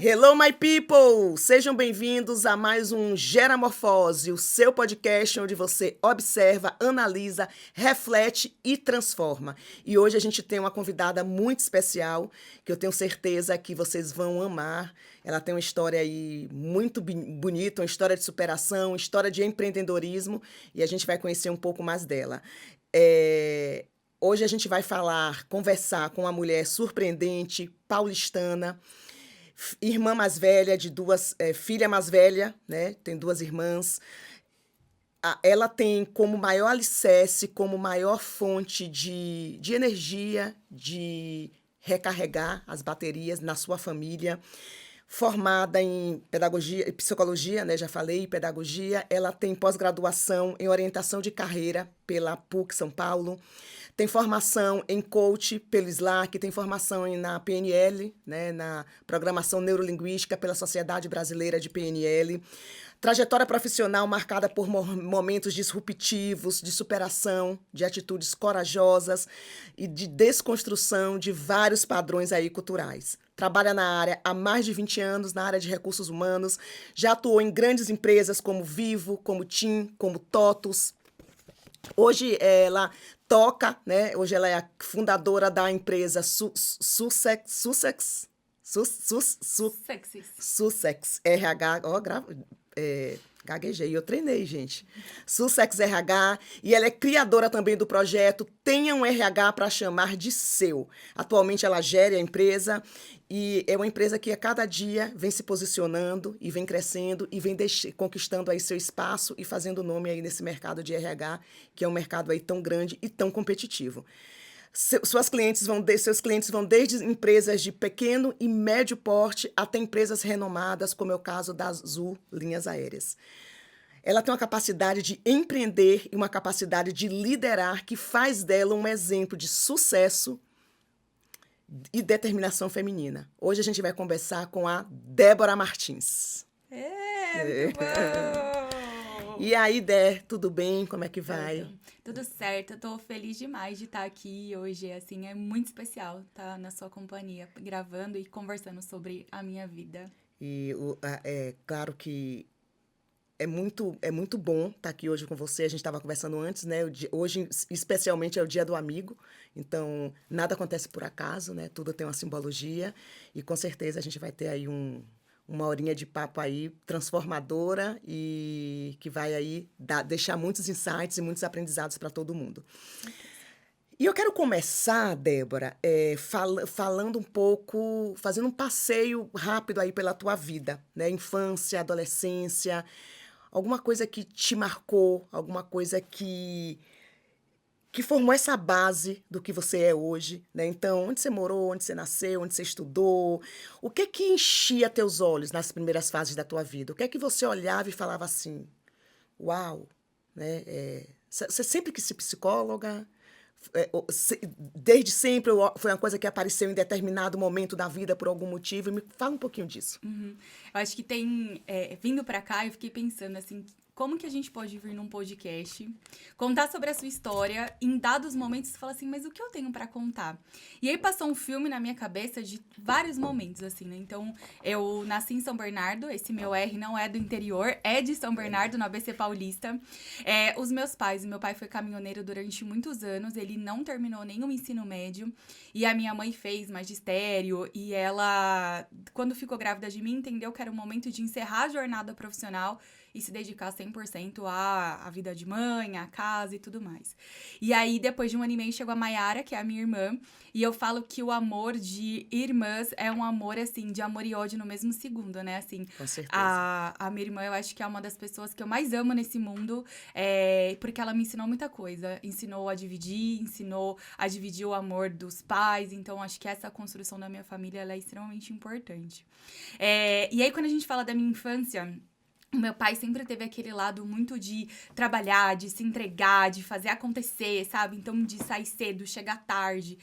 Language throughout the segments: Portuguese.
Hello, my people! Sejam bem-vindos a mais um Geramorfose, o seu podcast onde você observa, analisa, reflete e transforma. E hoje a gente tem uma convidada muito especial, que eu tenho certeza que vocês vão amar. Ela tem uma história aí muito bonita, uma história de superação, uma história de empreendedorismo, e a gente vai conhecer um pouco mais dela. Hoje a gente vai conversar com uma mulher surpreendente, paulistana, irmã mais velha de filha mais velha, né? Tem duas irmãs. Ela tem como maior alicerce, como maior fonte de energia, de recarregar as baterias na sua família. Formada em pedagogia e psicologia, né? Já falei, pedagogia. Ela tem pós-graduação em orientação de carreira pela PUC São Paulo. Tem formação em coach pelo SLAC, tem formação na PNL, né, na Programação Neurolinguística pela Sociedade Brasileira de PNL. Trajetória profissional marcada por momentos disruptivos, de superação, de atitudes corajosas e de desconstrução de vários padrões aí culturais. Trabalha na área há mais de 20 anos, na área de recursos humanos. Já atuou em grandes empresas como Vivo, como TIM, como TOTUS. Hoje ela toca, né? Hoje ela é a fundadora da empresa Sussex RH. Gaguejei, eu treinei, gente. Sussex RH, e ela é criadora também do projeto Tenha um RH para chamar de seu. Atualmente ela gere a empresa e é uma empresa que a cada dia vem se posicionando e vem crescendo e vem conquistando aí seu espaço e fazendo nome aí nesse mercado de RH, que é um mercado aí tão grande e tão competitivo. Seus clientes vão desde empresas de pequeno e médio porte até empresas renomadas, como é o caso da Azul Linhas Aéreas. Ela tem uma capacidade de empreender e uma capacidade de liderar que faz dela um exemplo de sucesso e determinação feminina. Hoje a gente vai conversar com a Débora Martins. Muito bom! E aí, Dé, tudo bem? Como é que vai? Tudo certo, eu tô feliz demais de estar aqui hoje, assim, é muito especial estar na sua companhia, gravando e conversando sobre a minha vida. E é claro que é muito bom estar aqui hoje com você. A gente estava conversando antes, né? Hoje, especialmente, é o Dia do Amigo. Então, nada acontece por acaso, né? Tudo tem uma simbologia. E, com certeza, a gente vai ter aí uma horinha de papo aí transformadora e que vai aí deixar muitos insights e muitos aprendizados para todo mundo. E eu quero começar, Débora, falando um pouco, fazendo um passeio rápido aí pela tua vida, né? Infância, adolescência, alguma coisa que te marcou, alguma coisa que formou essa base do que você é hoje, né? Então, onde você morou, onde você nasceu, onde você estudou, o que enchia teus olhos nas primeiras fases da tua vida? O que é que você olhava e falava assim, uau, né? Você sempre quis ser psicóloga? Desde sempre foi uma coisa que apareceu em determinado momento da vida por algum motivo? Me fala um pouquinho disso. Eu acho que vindo pra cá, eu fiquei pensando, assim, como que a gente pode vir num podcast, contar sobre a sua história, em dados momentos você fala assim, mas o que eu tenho pra contar? E aí passou um filme na minha cabeça de vários momentos, assim, né? Então, eu nasci em São Bernardo, esse meu R não é do interior, é de São Bernardo, no ABC Paulista. Os meus pais, meu pai foi caminhoneiro durante muitos anos, ele não terminou nenhum ensino médio, e a minha mãe fez magistério, e ela, quando ficou grávida de mim, entendeu que era o momento de encerrar a jornada profissional e se dedicar 100% à vida de mãe, à casa e tudo mais. E aí, depois de 1 ano e meio, chegou a Mayara, que é a minha irmã, e eu falo que o amor de irmãs é um amor, assim, de amor e ódio no mesmo segundo, né? Assim, Com certeza. a minha irmã, eu acho que é uma das pessoas que eu mais amo nesse mundo, porque ela me ensinou muita coisa. Ensinou a dividir o amor dos pais, então acho que essa construção da minha família, ela é extremamente importante. E aí, quando a gente fala da minha infância, o meu pai sempre teve aquele lado muito de trabalhar, de se entregar, de fazer acontecer, sabe? Então, de sair cedo, chegar tarde.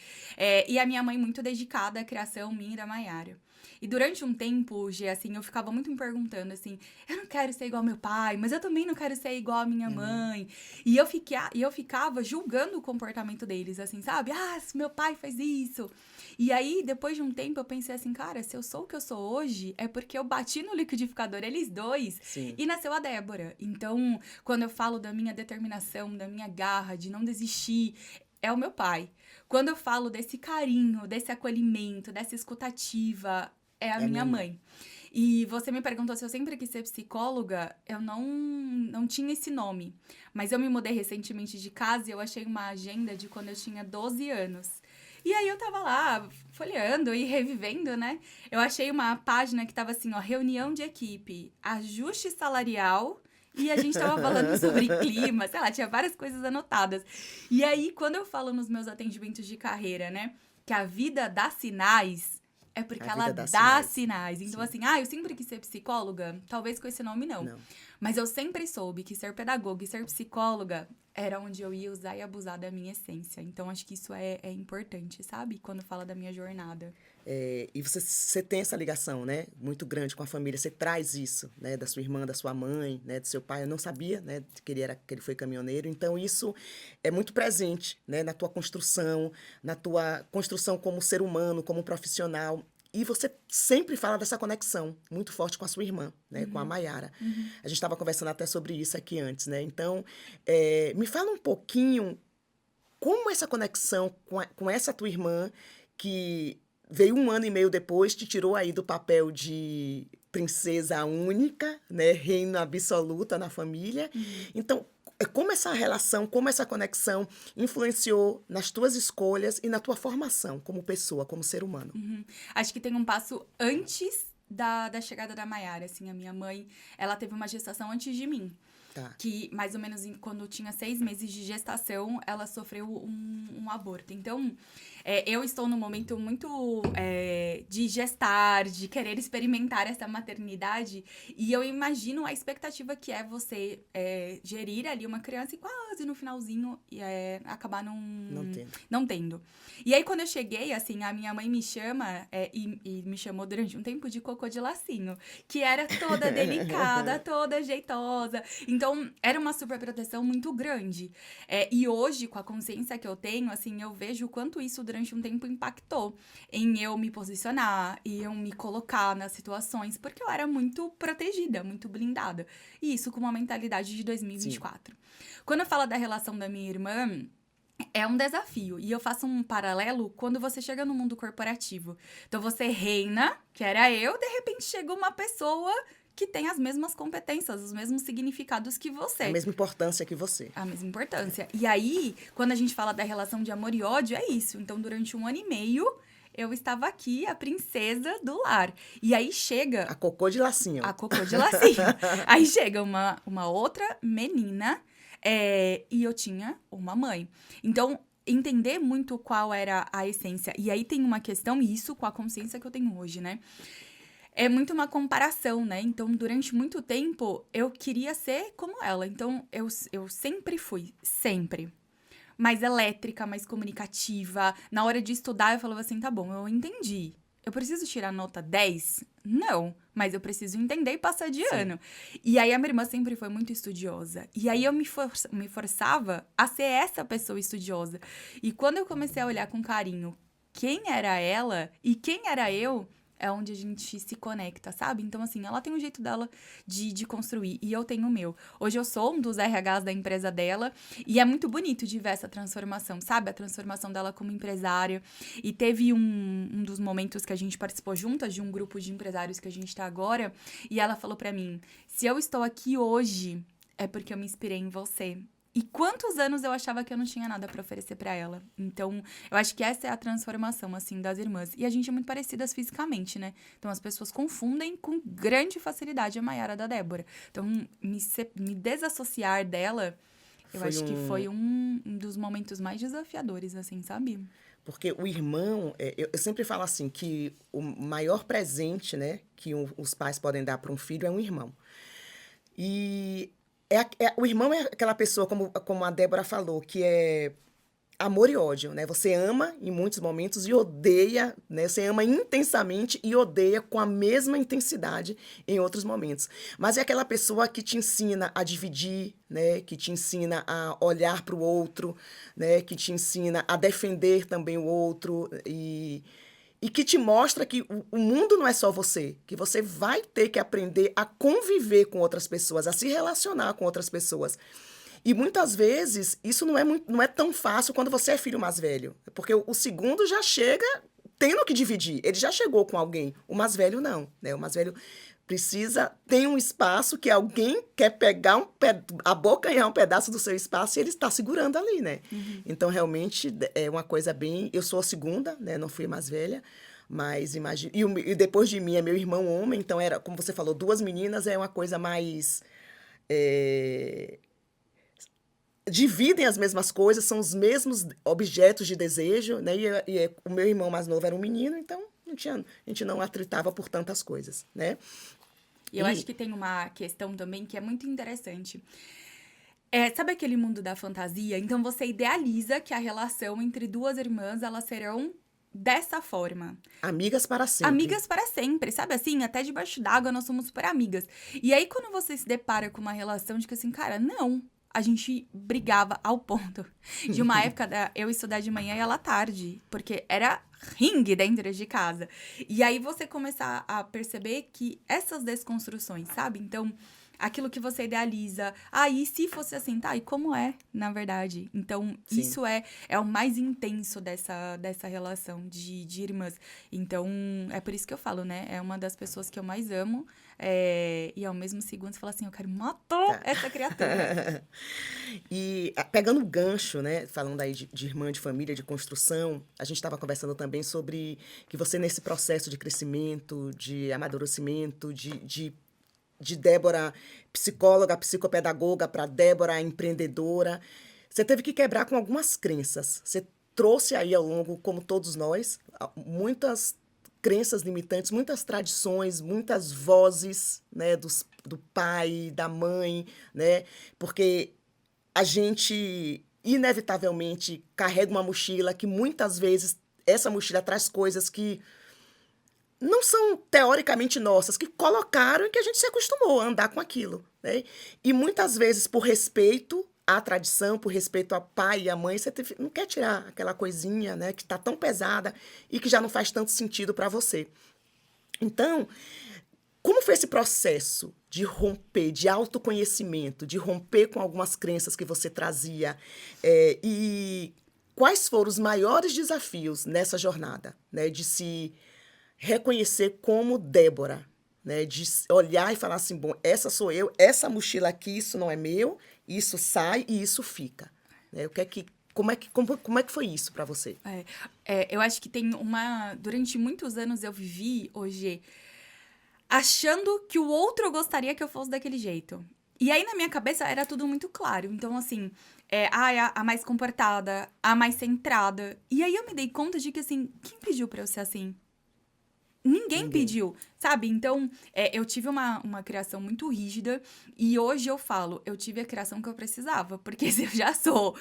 E a minha mãe muito dedicada à criação minha e da Mayara. E durante um tempo, Gê, assim, eu ficava muito me perguntando, assim, eu não quero ser igual ao meu pai, mas eu também não quero ser igual à minha mãe. E eu ficava julgando o comportamento deles, assim, sabe? Ah, se meu pai faz isso. E aí, depois de um tempo, eu pensei assim, cara, se eu sou o que eu sou hoje, é porque eu bati no liquidificador, eles dois, Sim. e nasceu a Débora. Então, quando eu falo da minha determinação, da minha garra, de não desistir, é o meu pai. Quando eu falo desse carinho, desse acolhimento, dessa escutativa, é a É a minha minha mãe. mãe. E você me perguntou se eu sempre quis ser psicóloga, eu não tinha esse nome. Mas eu me mudei recentemente de casa e eu achei uma agenda de quando eu tinha 12 anos. E aí eu tava lá, folheando e revivendo, né? Eu achei uma página que tava assim, ó, reunião de equipe, ajuste salarial, e a gente tava falando sobre clima, sei lá, tinha várias coisas anotadas. E aí, quando eu falo nos meus atendimentos de carreira, né, que a vida dá sinais, é porque A ela vida dá dá sinais. sinais. Então, Sim. assim, eu sempre quis ser psicóloga, talvez com esse nome não. Não. Mas eu sempre soube que ser pedagoga e ser psicóloga era onde eu ia usar e abusar da minha essência. Então, acho que isso é importante, sabe? Quando fala da minha jornada. E você tem essa ligação, né, muito grande com a família. Você traz isso, né, da sua irmã, da sua mãe, né, do seu pai. Eu não sabia, né, que ele foi caminhoneiro. Então isso é muito presente, né, na tua construção como ser humano, como profissional. E você sempre fala dessa conexão muito forte com a sua irmã, né, com a Maiara. A gente estava conversando até sobre isso aqui antes, né? Então, me fala um pouquinho como essa conexão com essa tua irmã, que veio 1 ano e meio depois, te tirou aí do papel de princesa única, né? Reina absoluta na família. Então, como essa relação, como essa conexão influenciou nas tuas escolhas e na tua formação como pessoa, como ser humano? Uhum. Acho que tem um passo antes da chegada da Maiara, assim, a minha mãe, ela teve uma gestação antes de mim. Tá. Que mais ou menos quando eu tinha 6 meses de gestação, ela sofreu um aborto. Então, eu estou num momento muito de gestar, de querer experimentar essa maternidade. E eu imagino a expectativa que é você gerir ali uma criança e quase no finalzinho acabar Não tendo. não tendo. E aí, quando eu cheguei, assim, a minha mãe me chama e me chamou durante um tempo de cocô de lacinho, que era toda delicada, toda jeitosa. Então, era uma superproteção muito grande. E hoje, com a consciência que eu tenho, assim, eu vejo o quanto isso durante um tempo impactou em eu me posicionar e eu me colocar nas situações, porque eu era muito protegida, muito blindada. E isso com uma mentalidade de 2024. Quando eu falo da relação da minha irmã, é um desafio. E eu faço um paralelo quando você chega no mundo corporativo. Então, você reina, que era eu, de repente chega uma pessoa que tem as mesmas competências, os mesmos significados que você. A mesma importância que você. A mesma importância. E aí, quando a gente fala da relação de amor e ódio, é isso. Então, durante 1 ano e meio, eu estava aqui, a princesa do lar. E aí chega... A cocô de lacinho. A cocô de lacinho. Aí chega uma outra menina, e eu tinha uma mãe. Então, entender muito qual era a essência. E aí tem uma questão, e isso com a consciência que eu tenho hoje, né? É muito uma comparação, né? Então, durante muito tempo, eu queria ser como ela. Então, eu sempre fui, sempre. Mais elétrica, mais comunicativa. Na hora de estudar, eu falava assim, tá bom, eu entendi. Eu preciso tirar nota 10? Não, mas eu preciso entender e passar de ano. E aí, a minha irmã sempre foi muito estudiosa. E aí, eu me forçava a ser essa pessoa estudiosa. E quando eu comecei a olhar com carinho quem era ela e quem era eu, é onde a gente se conecta, sabe? Então, assim, ela tem um jeito dela de construir e eu tenho o meu. Hoje eu sou um dos RHs da empresa dela e é muito bonito de ver essa transformação, sabe? A transformação dela como empresária. E teve um dos momentos que a gente participou juntas de um grupo de empresários que a gente tá agora e ela falou pra mim, se eu estou aqui hoje, é porque eu me inspirei em você. E quantos anos eu achava que eu não tinha nada pra oferecer pra ela. Então, eu acho que essa é a transformação, assim, das irmãs. E a gente é muito parecidas fisicamente, né? Então, as pessoas confundem com grande facilidade a Maiara da Débora. Então, me desassociar dela, eu acho que foi um dos momentos mais desafiadores, assim, sabe? Porque o irmão, eu sempre falo assim, que o maior presente, né, que os pais podem dar para um filho é um irmão. E o irmão é aquela pessoa, como a Débora falou, que é amor e ódio, né? Você ama em muitos momentos e odeia, né? Você ama intensamente e odeia com a mesma intensidade em outros momentos. Mas é aquela pessoa que te ensina a dividir, né? Que te ensina a olhar para o outro, né? Que te ensina a defender também o outro e que te mostra que o mundo não é só você, que você vai ter que aprender a conviver com outras pessoas, a se relacionar com outras pessoas. E muitas vezes isso não é tão fácil quando você é filho mais velho, porque o segundo já chega tendo que dividir, ele já chegou com alguém, o mais velho não, né? O mais velho tem um espaço que alguém quer pegar abocanhar um pedaço do seu espaço e ele está segurando ali, né? Então, realmente, é uma coisa bem... Eu sou a segunda, né? Não fui a mais velha, mas imagina... E depois de mim é meu irmão homem, então era, como você falou, 2 meninas é uma coisa mais... dividem as mesmas coisas, são os mesmos objetos de desejo, né? O meu irmão mais novo era um menino, então a gente não atritava por tantas coisas, né? E eu acho que tem uma questão também que é muito interessante. Sabe aquele mundo da fantasia? Então você idealiza que a relação entre 2 irmãs, elas serão dessa forma. Amigas para sempre. Amigas para sempre, sabe assim? Até debaixo d'água nós somos super amigas. E aí quando você se depara com uma relação de que assim, cara, não... A gente brigava ao ponto de uma época eu estudar de manhã e ela tarde, porque era ringue dentro de casa. E aí você começar a perceber que essas desconstruções, sabe? Então, aquilo que você idealiza, e se fosse assim, tá? E como é, na verdade? Então, Sim. isso é o mais intenso dessa relação de irmãs. Então, é por isso que eu falo, né? É uma das pessoas que eu mais amo. E ao mesmo segundo você fala assim, eu quero matar essa criatura. E pegando o gancho, né, falando aí de irmã, de família, de construção, a gente estava conversando também sobre que você nesse processo de crescimento, de amadurecimento, de Débora psicóloga, psicopedagoga, para Débora empreendedora, você teve que quebrar com algumas crenças. Você trouxe aí ao longo, como todos nós, muitas crenças limitantes, muitas tradições, muitas vozes, né, do pai, da mãe, né? Porque a gente inevitavelmente carrega uma mochila que muitas vezes essa mochila traz coisas que não são teoricamente nossas, que colocaram e que a gente se acostumou a andar com aquilo, né? E muitas vezes por respeito à tradição, por respeito ao pai e à mãe, você não quer tirar aquela coisinha, né, que está tão pesada e que já não faz tanto sentido para você. Então, como foi esse processo de romper, de autoconhecimento, de romper com algumas crenças que você trazia? E quais foram os maiores desafios nessa jornada, né, de se reconhecer como Débora, né, de olhar e falar assim, bom, essa sou eu, essa mochila aqui, isso não é meu, isso sai e isso fica. Né? Como é que foi isso para você? Eu acho que tem durante muitos anos eu vivi, hoje, achando que o outro gostaria que eu fosse daquele jeito. E aí, na minha cabeça, era tudo muito claro. Então, assim, a mais comportada, a mais centrada. E aí, eu me dei conta de que, assim, quem pediu pra eu ser assim? Ninguém pediu, sabe? Então, eu tive uma criação muito rígida e hoje eu falo, eu tive a criação que eu precisava, porque se eu já sou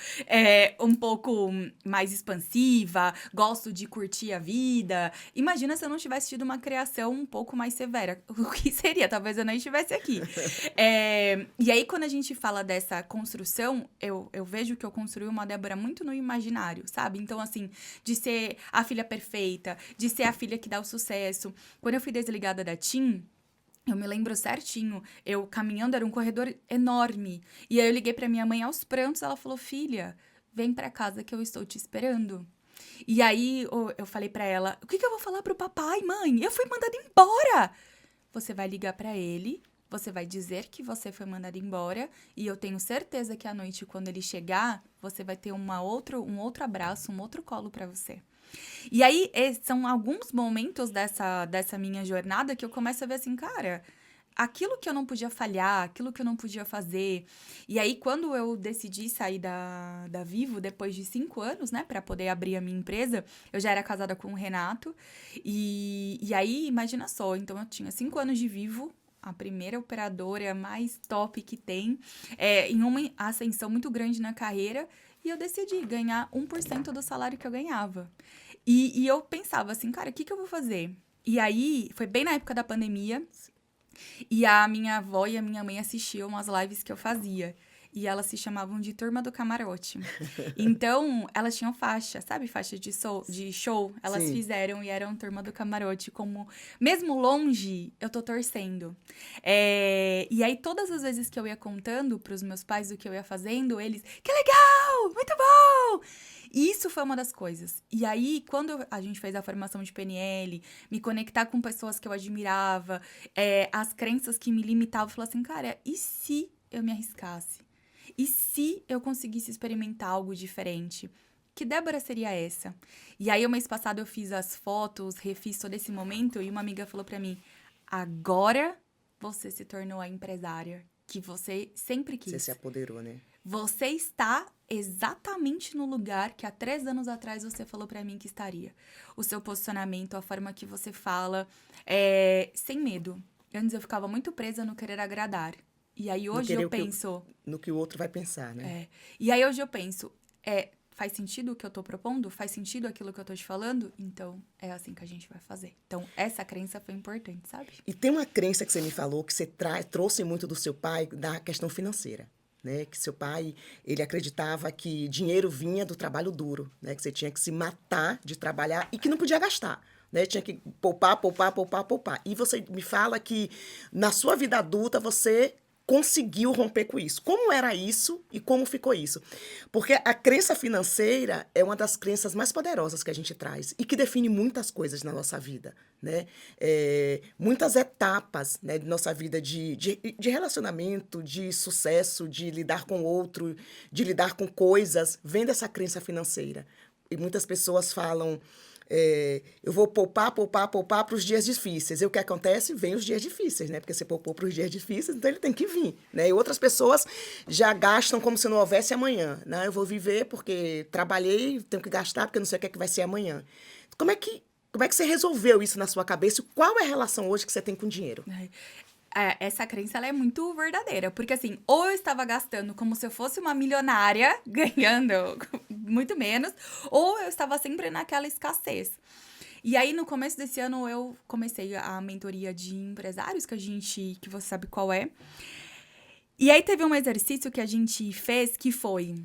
um pouco mais expansiva, gosto de curtir a vida, imagina se eu não tivesse tido uma criação um pouco mais severa. O que seria? Talvez eu nem estivesse aqui. E aí, quando a gente fala dessa construção, eu vejo que eu construí uma Débora muito no imaginário, sabe? Então, assim, de ser a filha perfeita, de ser a filha que dá o sucesso. Quando eu fui desligada da TIM, eu me lembro certinho, eu caminhando, era um corredor enorme. E aí eu liguei pra minha mãe aos prantos, ela falou, filha, vem pra casa que eu estou te esperando. E aí eu falei pra ela, o que eu vou falar pro papai, mãe? Eu fui mandada embora. Você vai ligar pra ele, você vai dizer que você foi mandada embora, e eu tenho certeza que à noite, quando ele chegar, você vai ter um outro abraço, um outro colo pra você. E aí, são alguns momentos dessa minha jornada que eu começo a ver assim, cara, aquilo que eu não podia falhar, aquilo que eu não podia fazer. E aí, quando eu decidi sair da Vivo, depois de 5 anos, né, pra poder abrir a minha empresa, eu já era casada com o Renato. E aí, imagina só, então eu tinha 5 anos de Vivo, a primeira operadora mais top que tem, em uma ascensão muito grande na carreira. E eu decidi ganhar 1% do salário que eu ganhava. E eu pensava assim, cara, o que eu vou fazer? E aí, foi bem na época da pandemia, e a minha avó e a minha mãe assistiam as lives que eu fazia. E elas se chamavam de Turma do Camarote. Então, elas tinham faixa, sabe? Faixa de show. Elas Sim. fizeram e eram Turma do Camarote. Como, mesmo longe, eu tô torcendo. E aí, todas as vezes que eu ia contando pros meus pais o que eu ia fazendo, eles... Que legal! Muito bom! E isso foi uma das coisas. E aí, quando a gente fez a formação de PNL, me conectar com pessoas que eu admirava, as crenças que me limitavam, eu falei assim, cara, e se eu me arriscasse? E se eu conseguisse experimentar algo diferente? Que Débora seria essa? E aí, o mês passado, eu fiz as fotos, refiz todo esse momento, e uma amiga falou pra mim, agora você se tornou a empresária que você sempre quis. Você se apoderou, né? Você está exatamente no lugar que há 3 anos atrás você falou pra mim que estaria. O seu posicionamento, a forma que você fala, sem medo. Antes eu ficava muito presa no querer agradar. E aí hoje eu penso... No que o outro vai pensar, né? E aí hoje eu penso, faz sentido o que eu tô propondo? Faz sentido aquilo que eu tô te falando? Então, é assim que a gente vai fazer. Então, essa crença foi importante, sabe? E tem uma crença que você me falou, que você trouxe muito do seu pai, da questão financeira. Né, que seu pai, ele acreditava que dinheiro vinha do trabalho duro, né, que você tinha que se matar de trabalhar e que não podia gastar, né, tinha que poupar, poupar, poupar, poupar. E você me fala que na sua vida adulta você conseguiu romper com isso. Como era isso e como ficou isso? Porque a crença financeira é uma das crenças mais poderosas que a gente traz e que define muitas coisas na nossa vida, né? Muitas etapas, né, de nossa vida de relacionamento, de sucesso, de lidar com o outro, de lidar com coisas, vem dessa crença financeira. E muitas pessoas falam... eu vou poupar, poupar, poupar para os dias difíceis. E o que acontece? Vem os dias difíceis, né? Porque você poupou para os dias difíceis, então ele tem que vir, né? E outras pessoas já gastam como se não houvesse amanhã, né? Eu vou viver porque trabalhei, tenho que gastar porque não sei o que é que vai ser amanhã. Como é que você resolveu isso na sua cabeça? Qual é a relação hoje que você tem com o dinheiro? Essa crença, ela é muito verdadeira. Porque, assim, ou eu estava gastando como se eu fosse uma milionária, ganhando muito menos, ou eu estava sempre naquela escassez. E aí, no começo desse ano, eu comecei a mentoria de empresários, que você sabe qual é. E aí, teve um exercício que a gente fez, que foi...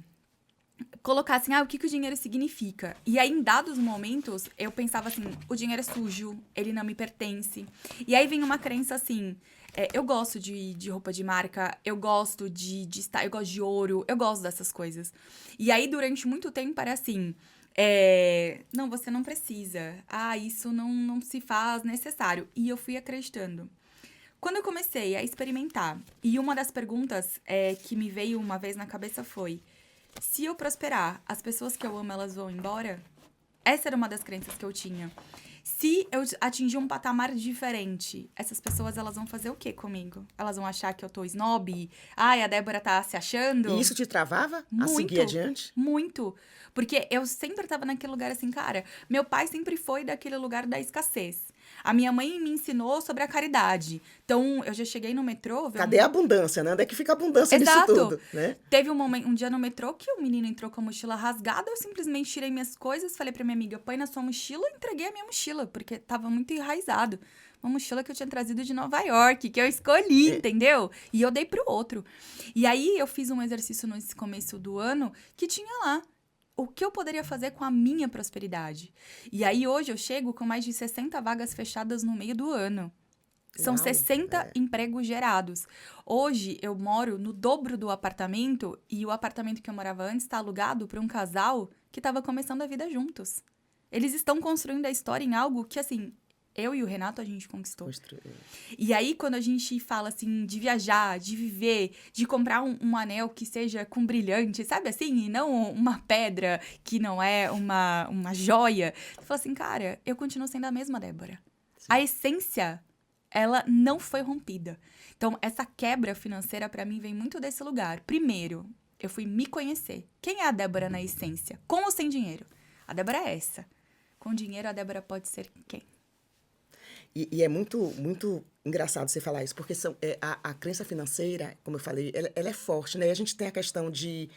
colocar assim, o que o dinheiro significa. E aí, em dados momentos, eu pensava assim, o dinheiro é sujo, ele não me pertence. E aí, vem uma crença assim, eu gosto de roupa de marca, eu gosto eu gosto de ouro, eu gosto dessas coisas. E aí, durante muito tempo, era assim, não, você não precisa. Isso não se faz necessário. E eu fui acreditando. Quando eu comecei a experimentar, e uma das perguntas que me veio uma vez na cabeça foi... se eu prosperar, as pessoas que eu amo, elas vão embora? Essa era uma das crenças que eu tinha. Se eu atingir um patamar diferente, essas pessoas, elas vão fazer o quê comigo? Elas vão achar que eu tô snob? A Débora tá se achando? E isso te travava a seguir adiante? Muito. Porque eu sempre tava naquele lugar assim, cara, meu pai sempre foi daquele lugar da escassez. A minha mãe me ensinou sobre a caridade. Então, eu já cheguei no metrô... Cadê a abundância, né? Onde é que fica a abundância disso tudo, né? Teve um dia no metrô que o menino entrou com a mochila rasgada, eu simplesmente tirei minhas coisas, falei pra minha amiga, põe na sua mochila, e entreguei a minha mochila, porque tava muito enraizado. Uma mochila que eu tinha trazido de Nova York, que eu escolhi, entendeu? E eu dei pro outro. E aí, eu fiz um exercício nesse começo do ano, que tinha lá o que eu poderia fazer com a minha prosperidade. E aí, hoje, eu chego com mais de 60 vagas fechadas no meio do ano. São 60 empregos gerados. Hoje, eu moro no dobro do apartamento e o apartamento que eu morava antes está alugado para um casal que estava começando a vida juntos. Eles estão construindo a história em algo que, assim, eu e o Renato, a gente conquistou. E aí, quando a gente fala, assim, de viajar, de viver, de comprar um anel que seja com brilhante, sabe assim? E não uma pedra que não é uma joia. Você fala assim, cara, eu continuo sendo a mesma Débora. Sim. A essência... ela não foi rompida. Então, essa quebra financeira, pra mim, vem muito desse lugar. Primeiro, eu fui me conhecer. Quem é a Débora na essência? Com ou sem dinheiro? A Débora é essa. Com dinheiro, a Débora pode ser quem? E é muito, muito engraçado você falar isso, porque a crença financeira, como eu falei, ela é forte, né? E a gente tem a questão de...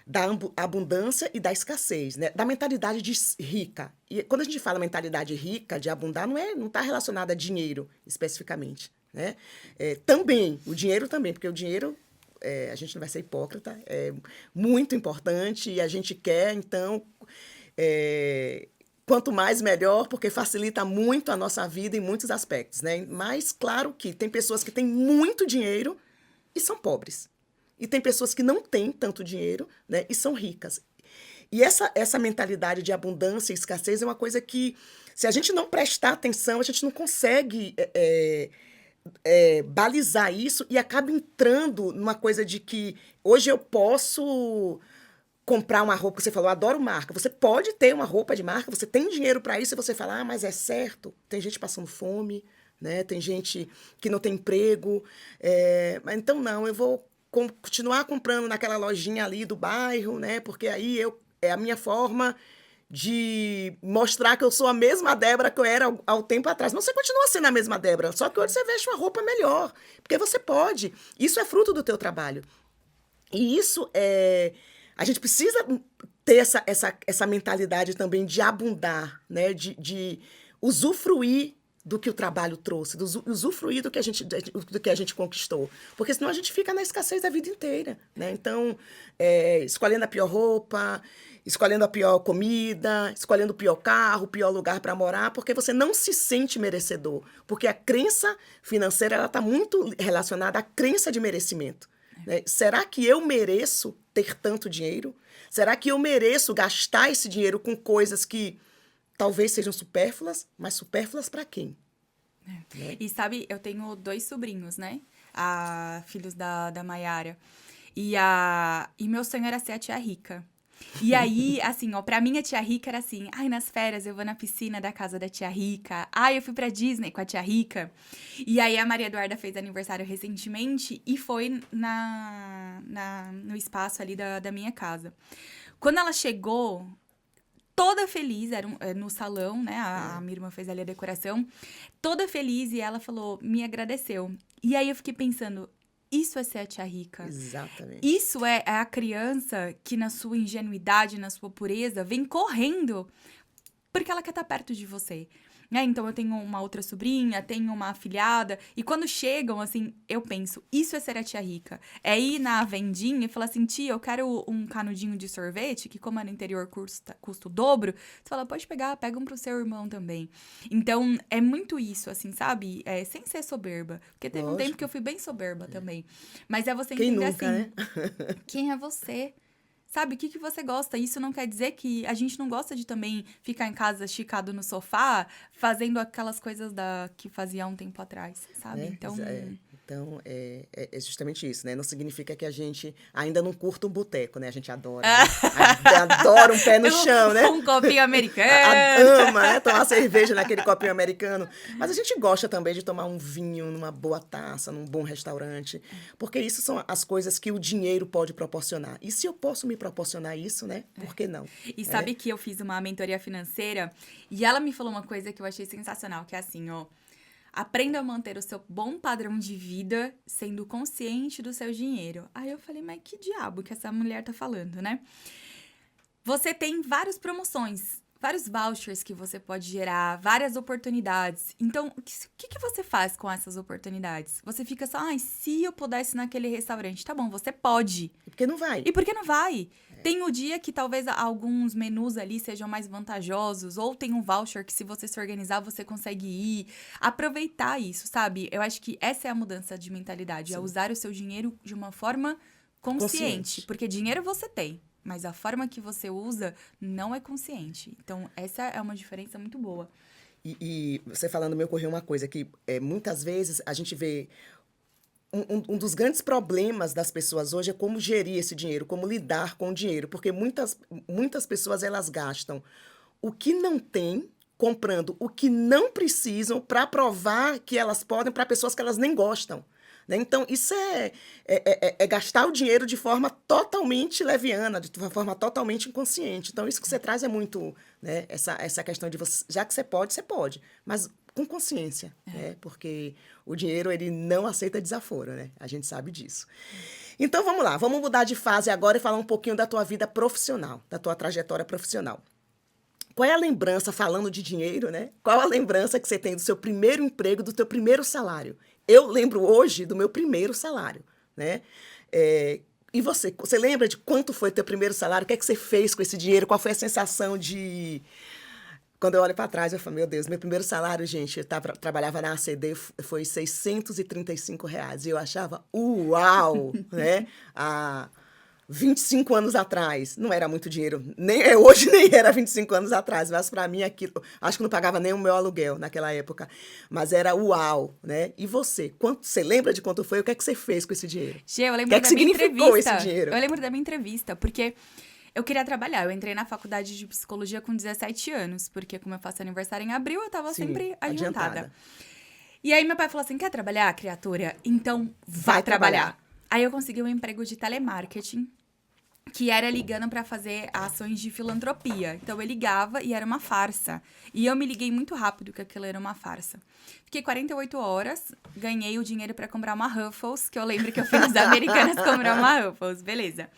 da abundância e da escassez, né? Da mentalidade rica. E quando a gente fala mentalidade rica, de abundar, não está relacionada a dinheiro, especificamente, né? Também, o dinheiro também, porque o dinheiro, a gente não vai ser hipócrita, é muito importante e a gente quer, então, quanto mais melhor, porque facilita muito a nossa vida em muitos aspectos, né? Mas, claro que tem pessoas que têm muito dinheiro e são pobres. E tem pessoas que não têm tanto dinheiro, né, e são ricas. E essa mentalidade de abundância e escassez é uma coisa que, se a gente não prestar atenção, a gente não consegue balizar isso e acaba entrando numa coisa de que hoje eu posso comprar uma roupa, você falou, adoro marca. Você pode ter uma roupa de marca, você tem dinheiro para isso e você fala, mas é certo. Tem gente passando fome, né? Tem gente que não tem emprego. Mas então, não, eu vou continuar comprando naquela lojinha ali do bairro, né? Porque aí é a minha forma de mostrar que eu sou a mesma Débora que eu era ao tempo atrás. Mas você continua sendo a mesma Débora, só que hoje você veste uma roupa melhor, porque você pode. Isso é fruto do teu trabalho. E isso a gente precisa ter essa mentalidade também de abundar, né? De usufruir do que o trabalho trouxe, usufruir do que a gente conquistou. Porque senão a gente fica na escassez a vida inteira, né? Então, escolhendo a pior roupa, escolhendo a pior comida, escolhendo o pior carro, o pior lugar para morar, porque você não se sente merecedor. Porque a crença financeira ela está muito relacionada à crença de merecimento. Né? Será que eu mereço ter tanto dinheiro? Será que eu mereço gastar esse dinheiro com coisas que talvez sejam supérfluas, mas supérfluas para quem? Né? E sabe, eu tenho 2 sobrinhos, né? Filhos da Maiara. E meu sonho era ser a tia rica. E aí, assim, ó, pra mim a tia rica era assim, nas férias eu vou na piscina da casa da tia rica, eu fui pra Disney com a tia rica. E aí a Maria Eduarda fez aniversário recentemente e foi no espaço ali da minha casa. Quando ela chegou, toda feliz, era no salão, né, a minha irmã fez ali a decoração, toda feliz e ela falou, me agradeceu. E aí eu fiquei pensando, isso é ser a tia rica. Exatamente. Isso é a criança que, na sua ingenuidade, na sua pureza, vem correndo porque ela quer estar perto de você. Então, eu tenho uma outra sobrinha, tenho uma afilhada, e quando chegam, assim, eu penso, isso é ser a tia rica. É ir na vendinha e falar assim, tia, eu quero um canudinho de sorvete, que como é no interior custa o dobro, você fala, pode pegar, pega um pro seu irmão também. Então, é muito isso, assim, sabe? Sem ser soberba. Porque teve um tempo que eu fui bem soberba também. Mas é você entender Quem nunca, assim, né? Quem é você? Sabe, o que você gosta? Isso não quer dizer que a gente não gosta de também ficar em casa esticado no sofá, fazendo aquelas coisas que fazia há um tempo atrás, sabe? Né? Então, é justamente isso, né? Não significa que a gente ainda não curta um boteco, né? A gente adora, né? Adora um pé no chão, né? Um copinho americano. Ama, né? Tomar cerveja naquele copinho americano. Mas a gente gosta também de tomar um vinho numa boa taça, num bom restaurante. Porque isso são as coisas que o dinheiro pode proporcionar. E se eu posso me proporcionar isso, né? Por que não? E sabe que eu fiz uma mentoria financeira e ela me falou uma coisa que eu achei sensacional, que é assim, ó. Aprenda a manter o seu bom padrão de vida sendo consciente do seu dinheiro. Aí eu falei, mas que diabo que essa mulher tá falando, né? Você tem várias promoções, vários vouchers que você pode gerar, várias oportunidades. Então, o que você faz com essas oportunidades? Você fica só, se eu pudesse ir naquele restaurante. Tá bom, você pode. E por que não vai? E por que não vai? Tem o dia que talvez alguns menus ali sejam mais vantajosos, ou tem um voucher que se você se organizar, você consegue ir. Aproveitar isso, sabe? Eu acho que essa é a mudança de mentalidade, é usar o seu dinheiro de uma forma consciente. Porque dinheiro você tem, mas a forma que você usa não é consciente. Então, essa é uma diferença muito boa. E você falando, me ocorreu uma coisa que muitas vezes a gente vê... Um dos grandes problemas das pessoas hoje é como gerir esse dinheiro, como lidar com o dinheiro, porque muitas pessoas elas gastam o que não tem, comprando o que não precisam para provar que elas podem para pessoas que elas nem gostam. Né? Então, isso é gastar o dinheiro de forma totalmente leviana, de forma totalmente inconsciente. Então, isso que você traz é muito, né, essa questão de você, já que você pode, mas com consciência, né? Porque o dinheiro, ele não aceita desaforo, né? A gente sabe disso. Então, vamos lá. Vamos mudar de fase agora e falar um pouquinho da tua vida profissional, da tua trajetória profissional. Qual é a lembrança, falando de dinheiro, né? Qual a lembrança que você tem do seu primeiro emprego, do teu primeiro salário? Eu lembro hoje do meu primeiro salário, né? E você lembra de quanto foi o teu primeiro salário? O que é que você fez com esse dinheiro? Qual foi a sensação de... Quando eu olho para trás, eu falo, meu Deus, meu primeiro salário, gente, eu trabalhava na ACD, foi R$ 635. E eu achava, uau, né? Há 25 anos atrás, não era muito dinheiro, hoje nem era 25 anos atrás, mas para mim aquilo, acho que não pagava nem o meu aluguel naquela época, mas era uau, né? E você lembra de quanto foi? O que é que você fez com esse dinheiro? Gê, eu lembro O que é que da minha significou entrevista. esse dinheiro? Eu lembro da minha entrevista, porque eu queria trabalhar. Eu entrei na faculdade de psicologia com 17 anos, porque como eu faço aniversário em abril, eu tava sempre adiantada. E aí meu pai falou assim, quer trabalhar, criatura? Então vai trabalhar. Aí eu consegui um emprego de telemarketing, que era ligando pra fazer ações de filantropia. Então eu ligava e era uma farsa. E eu me liguei muito rápido que aquilo era uma farsa. Fiquei 48 horas, ganhei o dinheiro pra comprar uma Ruffles, que eu lembro que eu fui nos Americanas comprar uma Ruffles, beleza.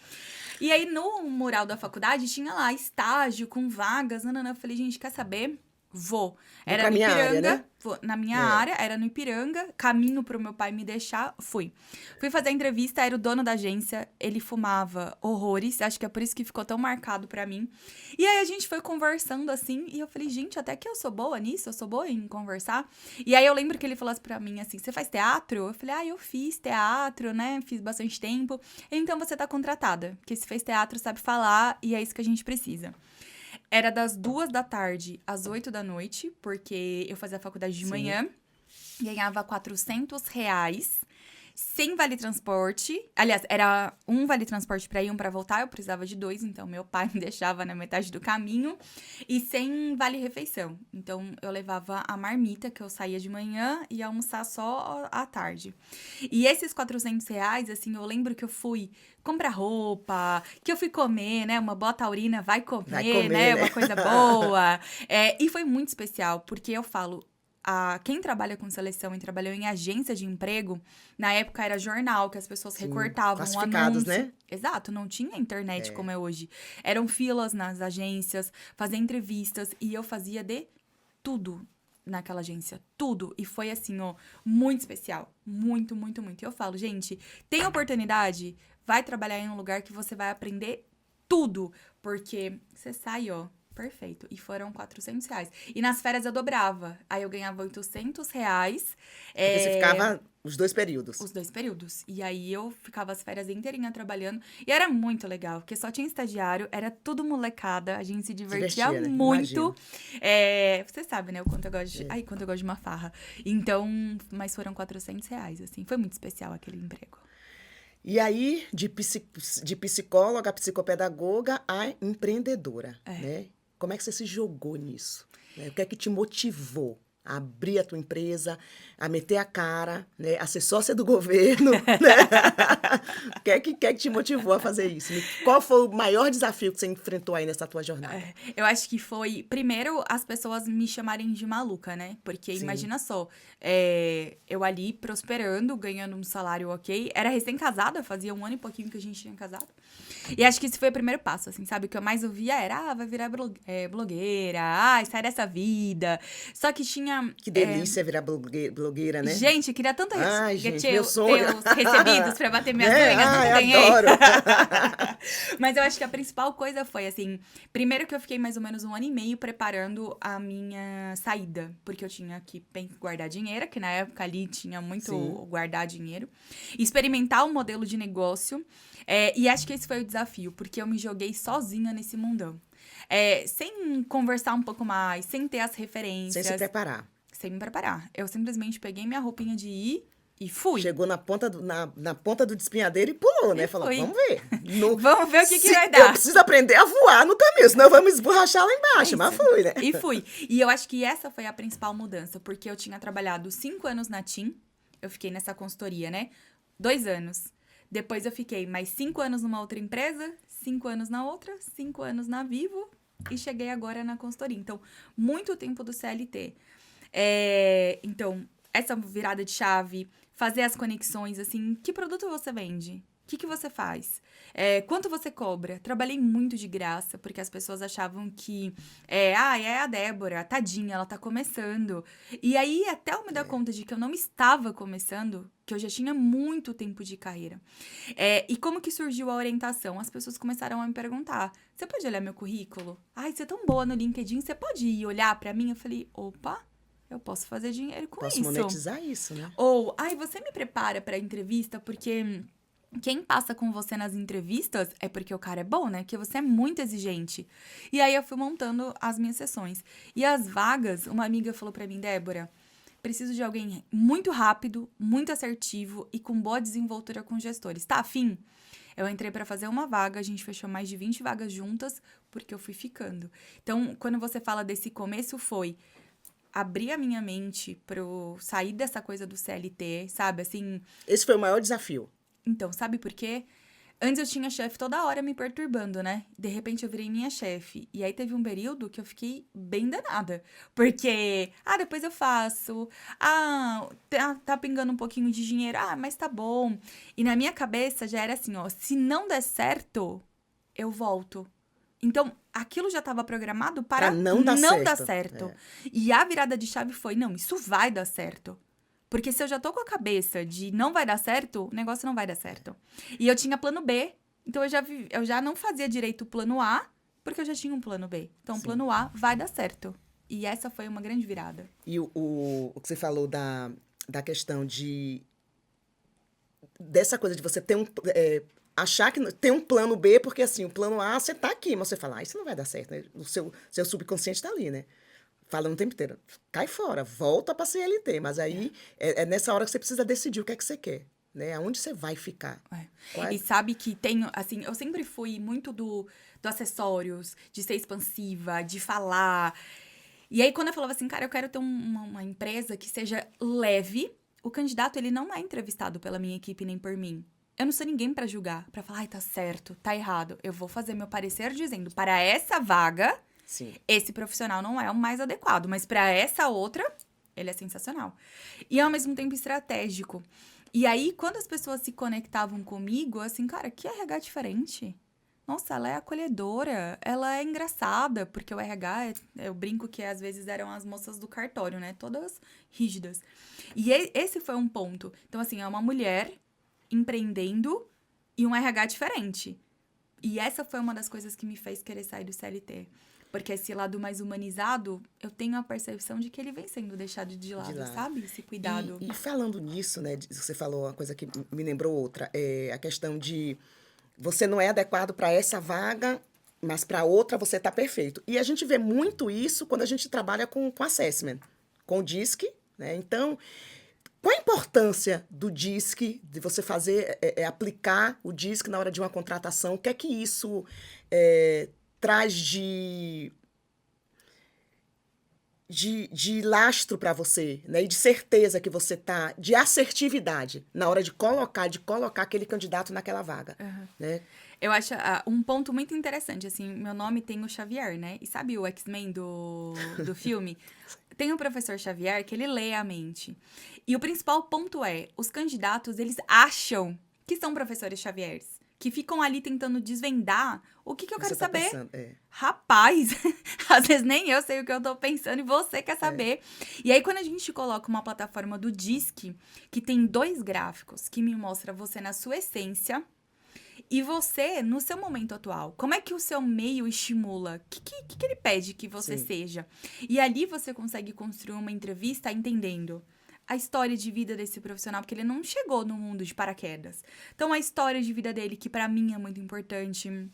E aí no mural da faculdade tinha lá estágio com vagas, eu falei, gente, quer saber? Vou. Era no Ipiranga, área, né? Na minha área, era no Ipiranga, caminho pro meu pai me deixar, fui. Fui fazer a entrevista, era o dono da agência, ele fumava horrores, acho que é por isso que ficou tão marcado pra mim. E aí a gente foi conversando assim, e eu falei, gente, até que eu sou boa nisso, eu sou boa em conversar. E aí eu lembro que ele falou assim pra mim assim, você faz teatro? Eu falei, eu fiz teatro, né, fiz bastante tempo. Então você tá contratada, porque se fez teatro sabe falar, e é isso que a gente precisa. Era das 2h às 8h, porque eu fazia faculdade de manhã. Ganhava R$400, sem vale transporte. Aliás, era um vale transporte pra ir, um pra voltar. Eu precisava de 2, então meu pai me deixava na metade do caminho. E sem vale refeição. Então, eu levava a marmita, que eu saía de manhã, e ia almoçar só à tarde. E esses R$400, assim, eu lembro que eu fui comprar roupa, que eu fui comer, né? Uma boa taurina vai comer, né? Uma coisa boa. E foi muito especial, porque eu falo... Quem trabalha com seleção e trabalhou em agência de emprego, na época era jornal, que as pessoas recortavam um anúncio. Né? Exato, não tinha internet como é hoje. Eram filas nas agências, fazia entrevistas, e eu fazia de tudo naquela agência, tudo. E foi assim, muito especial. Muito, muito, muito. E eu falo, gente, tem oportunidade? Vai trabalhar em um lugar que você vai aprender tudo. Porque você sai, perfeito. E foram R$400. E nas férias eu dobrava. Aí eu ganhava R$800. Porque você ficava os 2 períodos. Os 2 períodos. E aí eu ficava as férias inteirinha trabalhando. E era muito legal, porque só tinha estagiário, era tudo molecada. A gente se divertia muito. Você sabe, né? O quanto eu gosto de... Ai, quanto eu gosto de uma farra. Então, mas foram R$400, assim. Foi muito especial aquele emprego. E aí, de psicóloga, psicopedagoga a empreendedora, né? Como é que você se jogou nisso? O que é que te motivou a abrir a tua empresa, a meter a cara, né? A ser sócia do governo, né? O que é que te motivou a fazer isso? Qual foi o maior desafio que você enfrentou aí nessa tua jornada? Eu acho que foi, primeiro, as pessoas me chamarem de maluca, né? Porque imagina só, eu ali prosperando, ganhando um salário ok. Era recém-casada, fazia 1 ano e pouquinho que a gente tinha casado. E acho que esse foi o primeiro passo, assim, sabe? O que eu mais ouvia era, vai virar blogueira, sai dessa vida. Só que tinha... Que delícia virar blogueira, né? Gente, queria tanto meu sonho. ter os recebidos pra bater minhas unhas, não ganhei. Adoro. Mas eu acho que a principal coisa foi, assim, primeiro que eu fiquei mais ou menos 1 ano e meio preparando a minha saída, porque eu tinha que guardar dinheiro, que na época ali tinha muito guardar dinheiro, experimentar um modelo de negócio, e acho que esse foi o desafio, porque eu me joguei sozinha nesse mundão. Sem conversar um pouco mais, sem ter as referências. Sem se preparar. Sem me preparar. Eu simplesmente peguei minha roupinha de ir e fui. Chegou na ponta do despenhadeiro e pulou, né? Falou, vamos ver. Vamos ver o que vai dar. Eu preciso aprender a voar no caminho, senão eu vou me esborrachar lá embaixo. Mas fui, né? E fui. E eu acho que essa foi a principal mudança, porque eu tinha trabalhado 5 anos na TIM, eu fiquei nessa consultoria, né? 2 anos. Depois eu fiquei mais 5 anos numa outra empresa, 5 anos na outra, 5 anos na Vivo e cheguei agora na consultoria. Então, muito tempo do CLT. Então, essa virada de chave, fazer as conexões, assim, que produto você vende? O que você faz? Quanto você cobra? Trabalhei muito de graça, porque as pessoas achavam que, é a Débora, tadinha, ela tá começando. E aí, até eu me dar conta de que eu não estava começando, que eu já tinha muito tempo de carreira. E como que surgiu a orientação? As pessoas começaram a me perguntar, você pode olhar meu currículo? Ai, você é tão boa no LinkedIn, você pode ir olhar pra mim? Eu falei, opa, eu posso fazer dinheiro com Posso isso. monetizar isso, né? Ou, ai, você me prepara pra entrevista, porque quem passa com você nas entrevistas é porque o cara é bom, né? Porque você é muito exigente. E aí eu fui montando as minhas sessões. E as vagas, uma amiga falou pra mim, Débora, preciso de alguém muito rápido, muito assertivo e com boa desenvoltura com gestores. Tá afim? Eu entrei pra fazer uma vaga, a gente fechou mais de 20 vagas juntas, porque eu fui ficando. Então, quando você fala desse começo, foi abrir a minha mente pro sair dessa coisa do CLT, sabe? Assim, Esse foi o maior desafio. então, sabe por quê? Antes eu tinha chefe toda hora me perturbando, né? De repente eu virei minha chefe. E aí teve um período que eu fiquei bem danada. Porque, depois eu faço. Tá pingando um pouquinho de dinheiro. Mas tá bom. E na minha cabeça já era assim, ó. Se não der certo, eu volto. Então, aquilo já estava programado para Pra não dar não dar certo. certo. E a virada de chave foi, não, isso vai dar certo. Porque se eu já tô com a cabeça de não vai dar certo, o negócio não vai dar certo. E eu tinha plano B, então eu já não fazia direito o plano A, porque eu já tinha um plano B. Então, o Sim. plano A vai dar certo. E essa foi uma grande virada. E o que você falou da questão dessa coisa de você ter achar que tem um plano B, porque assim, o plano A, você tá aqui, mas você fala, isso não vai dar certo, né? O seu subconsciente tá ali, né? Falando o tempo inteiro, cai fora, volta pra CLT, mas aí é nessa hora que você precisa decidir o que é que você quer, né? Aonde você vai ficar. E sabe que tem, assim, eu sempre fui muito do acessórios, de ser expansiva, de falar. E aí, quando eu falava assim, cara, eu quero ter uma empresa que seja leve, o candidato, ele não é entrevistado pela minha equipe nem por mim. Eu não sou ninguém pra julgar, pra falar, tá certo, tá errado. Eu vou fazer meu parecer dizendo, para essa vaga, Sim. esse profissional não é o mais adequado, mas para essa outra, ele é sensacional. E ao mesmo tempo estratégico. E aí, quando as pessoas se conectavam comigo, assim, cara, que RH diferente. Nossa, ela é acolhedora, ela é engraçada, porque o RH, eu brinco que às vezes eram as moças do cartório, né? Todas rígidas. E esse foi um ponto. Então, assim, é uma mulher empreendendo e um RH diferente. E essa foi uma das coisas que me fez querer sair do CLT. Porque esse lado mais humanizado, eu tenho a percepção de que ele vem sendo deixado de lado, sabe? Esse cuidado. E falando nisso, né, você falou uma coisa que me lembrou outra, a questão de você não é adequado para essa vaga, mas para outra você está perfeito. E a gente vê muito isso quando a gente trabalha com assessment, com o DISC, né? Então, qual a importância do DISC, de você fazer, aplicar o DISC na hora de uma contratação? O que é que isso traz de lastro para você, né? E de certeza que você tá, de assertividade na hora de colocar aquele candidato naquela vaga, né? Eu acho um ponto muito interessante, assim, meu nome tem o Xavier, né? E sabe o X-Men do filme? Tem o professor Xavier que ele lê a mente. E o principal ponto é, os candidatos, eles acham que são professores Xaviers. Que ficam ali tentando desvendar o que eu quero Você tá saber. pensando, Rapaz, às vezes nem eu sei o que eu tô pensando e você quer saber. E aí, quando a gente coloca uma plataforma do DISC, que tem 2 gráficos, que me mostra você na sua essência e você no seu momento atual. Como é que o seu meio estimula? O que ele pede que você Sim. seja? E ali você consegue construir uma entrevista entendendo a história de vida desse profissional, porque ele não chegou no mundo de paraquedas. Então, a história de vida dele, que pra mim é muito importante.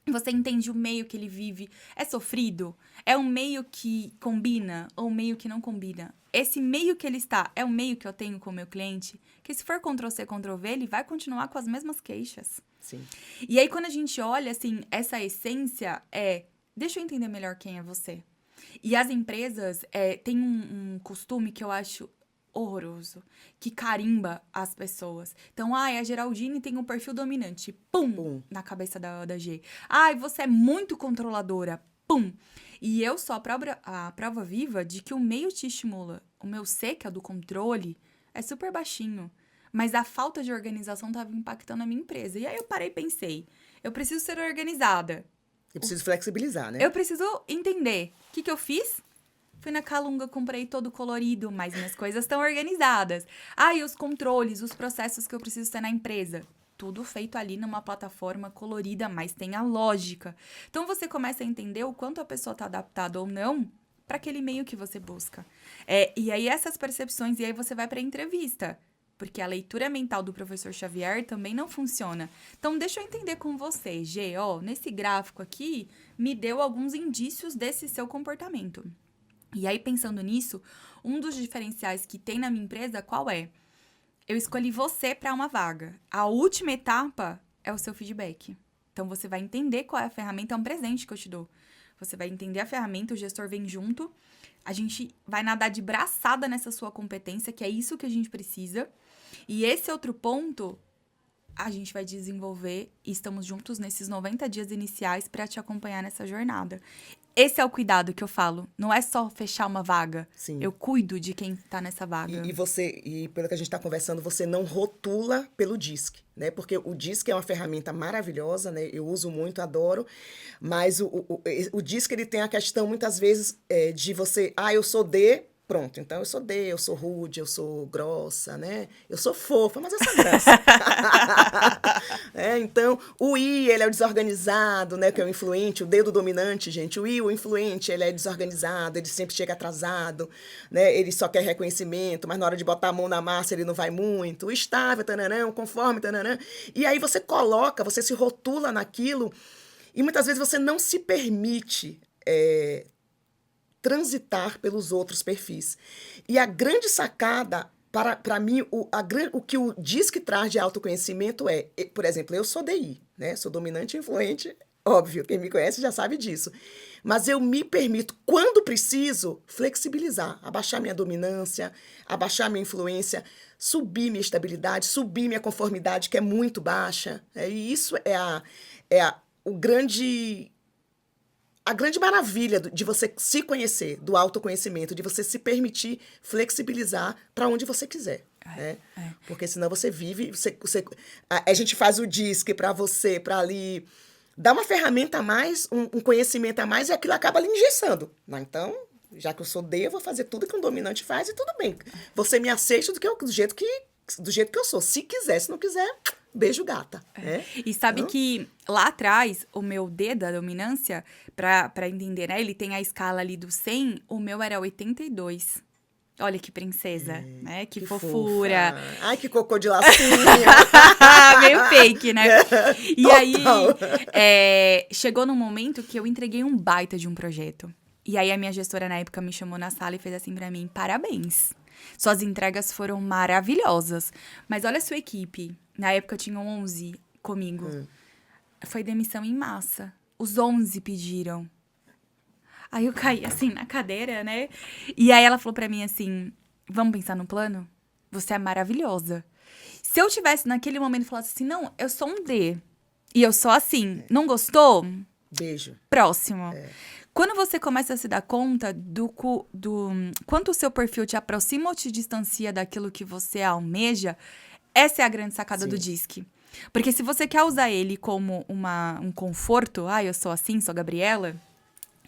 Você entende o meio que ele vive. É sofrido? É um meio que combina ou um meio que não combina? Esse meio que ele está é o meio que eu tenho com o meu cliente? Que se for Ctrl+C, Ctrl+V, ele vai continuar com as mesmas queixas. Sim. E aí, quando a gente olha, assim, essa essência deixa eu entender melhor quem é você. E as empresas têm um costume que eu acho horroroso, que carimba as pessoas. Então, a Geraldine tem um perfil dominante. Pum! Pum. Na cabeça da G. Você é muito controladora. pum. E eu sou a prova viva de que o meio te estimula. O meu C, que é do controle, é super baixinho. Mas a falta de organização estava impactando a minha empresa. E aí eu parei e pensei, eu preciso ser organizada. Eu preciso flexibilizar, né? Eu preciso entender. O que eu fiz? Fui na Calunga, comprei todo colorido, mas minhas coisas estão organizadas. E os controles, os processos que eu preciso ter na empresa. Tudo feito ali numa plataforma colorida, mas tem a lógica. Então, você começa a entender o quanto a pessoa está adaptada ou não para aquele meio que você busca. E aí, essas percepções, e aí você vai para a entrevista. Porque a leitura mental do professor Xavier também não funciona. Então, deixa eu entender com você, Gê, nesse gráfico aqui, me deu alguns indícios desse seu comportamento. E aí, pensando nisso, um dos diferenciais que tem na minha empresa, qual é? Eu escolhi você para uma vaga. A última etapa é o seu feedback. Então, você vai entender qual é a ferramenta, é um presente que eu te dou. Você vai entender a ferramenta, o gestor vem junto, a gente vai nadar de braçada nessa sua competência, que é isso que a gente precisa. E esse outro ponto, a gente vai desenvolver e estamos juntos nesses 90 dias iniciais para te acompanhar nessa jornada. Esse é o cuidado que eu falo. Não é só fechar uma vaga. Sim. Eu cuido de quem tá nessa vaga. E pelo que a gente está conversando, você não rotula pelo DISC, né? Porque o DISC é uma ferramenta maravilhosa, né? Eu uso muito, adoro. Mas o DISC, ele tem a questão, muitas vezes, de você... eu sou D... Pronto, então eu sou D, eu sou rude, eu sou grossa, né? Eu sou fofa, mas eu sou grossa. Então, o I, ele é o desorganizado, né? Que é o influente, o D do dominante, gente. O influente, ele é desorganizado, ele sempre chega atrasado, né? Ele só quer reconhecimento, mas na hora de botar a mão na massa, ele não vai muito. O estável, tananã, o conforme, tananã. E aí você coloca, você se rotula naquilo, e muitas vezes você não se permite... transitar pelos outros perfis. E a grande sacada, para mim, o que o DISC traz de autoconhecimento por exemplo, eu sou DI, né? Sou dominante e influente, óbvio, quem me conhece já sabe disso. Mas eu me permito, quando preciso, flexibilizar, abaixar minha dominância, abaixar minha influência, subir minha estabilidade, subir minha conformidade, que é muito baixa. E isso a grande maravilha de você se conhecer, do autoconhecimento, de você se permitir flexibilizar para onde você quiser. Né? Porque senão você vive... a gente faz o DISC para você, para ali... Dar uma ferramenta a mais, um conhecimento a mais, e aquilo acaba lhe engessando. Então, já que eu sou D, eu vou fazer tudo que um dominante faz e tudo bem. Você me aceita do jeito que eu sou. Se quiser, se não quiser... Beijo, gata. E sabe que lá atrás, o meu D da dominância, pra entender, né? Ele tem a escala ali do 100, o meu era 82. Olha que princesa, né? Que fofura. Fofa. Ai, que cocô de lacinho. Meio fake, né? E Total. aí, chegou num momento que eu entreguei um baita de um projeto. E aí, a minha gestora, na época, me chamou na sala e fez assim pra mim, parabéns. Suas entregas foram maravilhosas. Mas olha a sua equipe. Na época, tinham 11 comigo. Foi demissão em massa. Os 11 pediram. Aí eu caí, assim, na cadeira, né? E aí ela falou pra mim assim, vamos pensar no plano? Você é maravilhosa. Se eu tivesse, naquele momento, falado assim, não, eu sou um D. E eu sou assim. Não gostou? Beijo. Próximo. Quando você começa a se dar conta do quanto o seu perfil te aproxima ou te distancia daquilo que você almeja, essa é a grande sacada do DISC. Porque se você quer usar ele como um conforto, eu sou assim, sou Gabriela,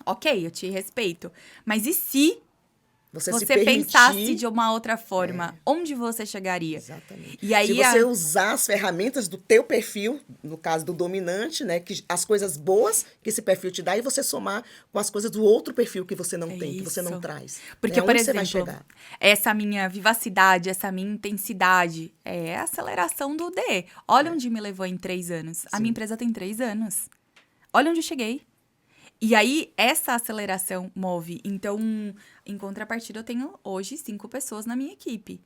ok, eu te respeito. Mas e se você pensasse de uma outra forma, onde você chegaria? Exatamente. E aí, se você usar as ferramentas do teu perfil, no caso do dominante, né, que as coisas boas que esse perfil te dá, e você somar com as coisas do outro perfil que você não tem, que você não traz. Porque, por exemplo, você vai chegar? Essa minha vivacidade, essa minha intensidade, é a aceleração do D. Olha onde me levou em 3 anos. A minha empresa tem 3 anos. Olha onde eu cheguei. E aí, essa aceleração move. Então, em contrapartida, eu tenho hoje 5 pessoas na minha equipe.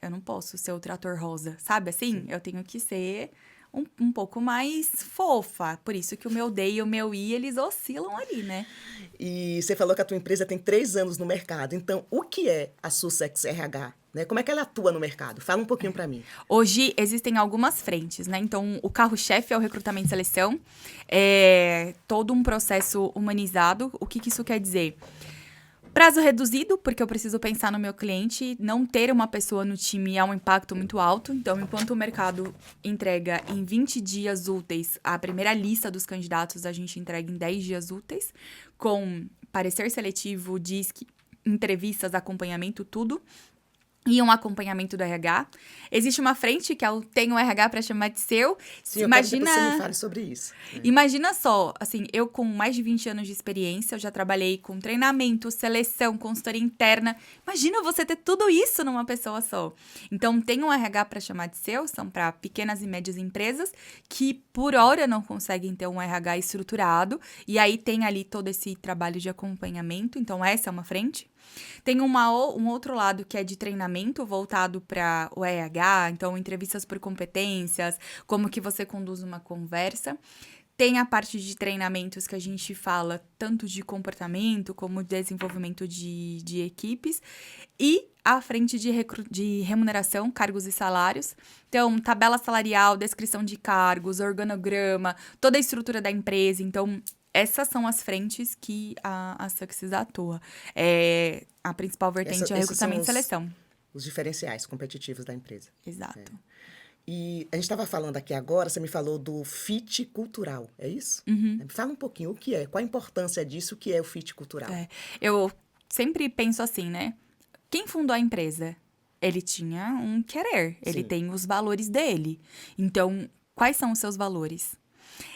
Eu não posso ser o trator rosa, sabe assim? Eu tenho que ser um pouco mais fofa. Por isso que o meu D e o meu I, eles oscilam ali, né? E você falou que a tua empresa tem 3 anos no mercado. Então, o que é a Sussex RH? né? Como é que ela atua no mercado? Fala um pouquinho para mim. Hoje existem algumas frentes, né? Então, o carro-chefe é o recrutamento e seleção. É todo um processo humanizado. O que isso quer dizer? Prazo reduzido, porque eu preciso pensar no meu cliente. Não ter uma pessoa no time é um impacto muito alto. Então, enquanto o mercado entrega em 20 dias úteis a primeira lista dos candidatos, a gente entrega em 10 dias úteis, com parecer seletivo, DISC, entrevistas, acompanhamento, tudo. E um acompanhamento do RH. Existe uma frente que é o Tem um RH para chamar de seu. Sim, imagina... eu quero que você me fale sobre isso. Imagina só, assim, eu com mais de 20 anos de experiência, eu já trabalhei com treinamento, seleção, consultoria interna. Imagina você ter tudo isso numa pessoa só. Então, tem um RH para chamar de seu, são para pequenas e médias empresas que, por hora, não conseguem ter um RH estruturado. E aí, tem ali todo esse trabalho de acompanhamento. Então, essa é uma frente. Tem um outro lado que é de treinamento voltado para o RH, então entrevistas por competências, como que você conduz uma conversa. Tem a parte de treinamentos que a gente fala tanto de comportamento como desenvolvimento de equipes. E a frente de remuneração, cargos e salários. Então, tabela salarial, descrição de cargos, organograma, toda a estrutura da empresa. Então, essas são as frentes que a Success atua. A principal vertente é recrutamento e seleção. Os diferenciais competitivos da empresa. Exato. E a gente estava falando aqui agora, você me falou do fit cultural, é isso? Uhum. Me fala um pouquinho o que é, qual a importância disso, o que é o fit cultural? Eu sempre penso assim, né? Quem fundou a empresa? Ele tinha um querer, ele tem os valores dele. Então, quais são os seus valores?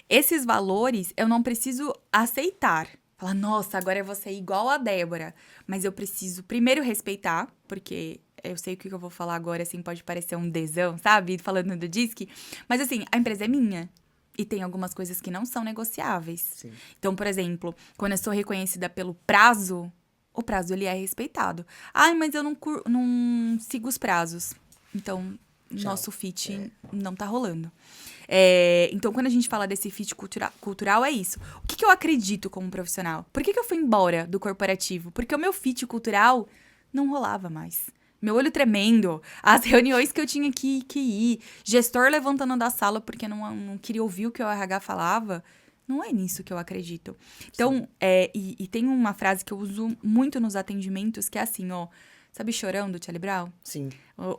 Esses valores eu não preciso aceitar. Falar, nossa, agora eu vou ser igual a Débora. Mas eu preciso primeiro respeitar, porque eu sei que o que eu vou falar agora, assim, pode parecer um desão, sabe? Falando do DISC. Mas, assim, a empresa é minha. E tem algumas coisas que não são negociáveis. Sim. Então, por exemplo, quando eu sou reconhecida pelo prazo, o prazo, ele é respeitado. Ai, mas eu não sigo os prazos. Então, nosso fit não tá rolando. Então, quando a gente fala desse fit cultural, é isso. O que eu acredito como profissional? Por que eu fui embora do corporativo? Porque o meu fit cultural não rolava mais. Meu olho tremendo, as reuniões que eu tinha que ir, gestor levantando da sala porque não queria ouvir o que o RH falava. Não é nisso que eu acredito. Então, e tem uma frase que eu uso muito nos atendimentos, que é assim, ó. Sabe Chorão, do Charlie Brown? Sim.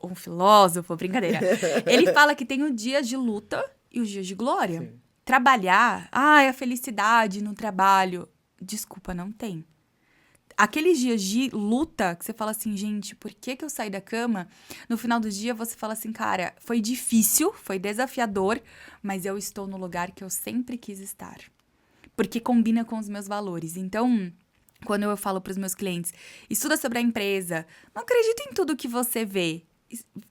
Um filósofo, brincadeira. Ele fala que tem os dias de luta e os dias de glória. Sim. Trabalhar, a felicidade no trabalho. Desculpa, não tem. Aqueles dias de luta, que você fala assim, gente, por que eu saí da cama? No final do dia, você fala assim, cara, foi difícil, foi desafiador, mas eu estou no lugar que eu sempre quis estar. Porque combina com os meus valores. Então, quando eu falo para os meus clientes, estuda sobre a empresa, não acredita em tudo que você vê.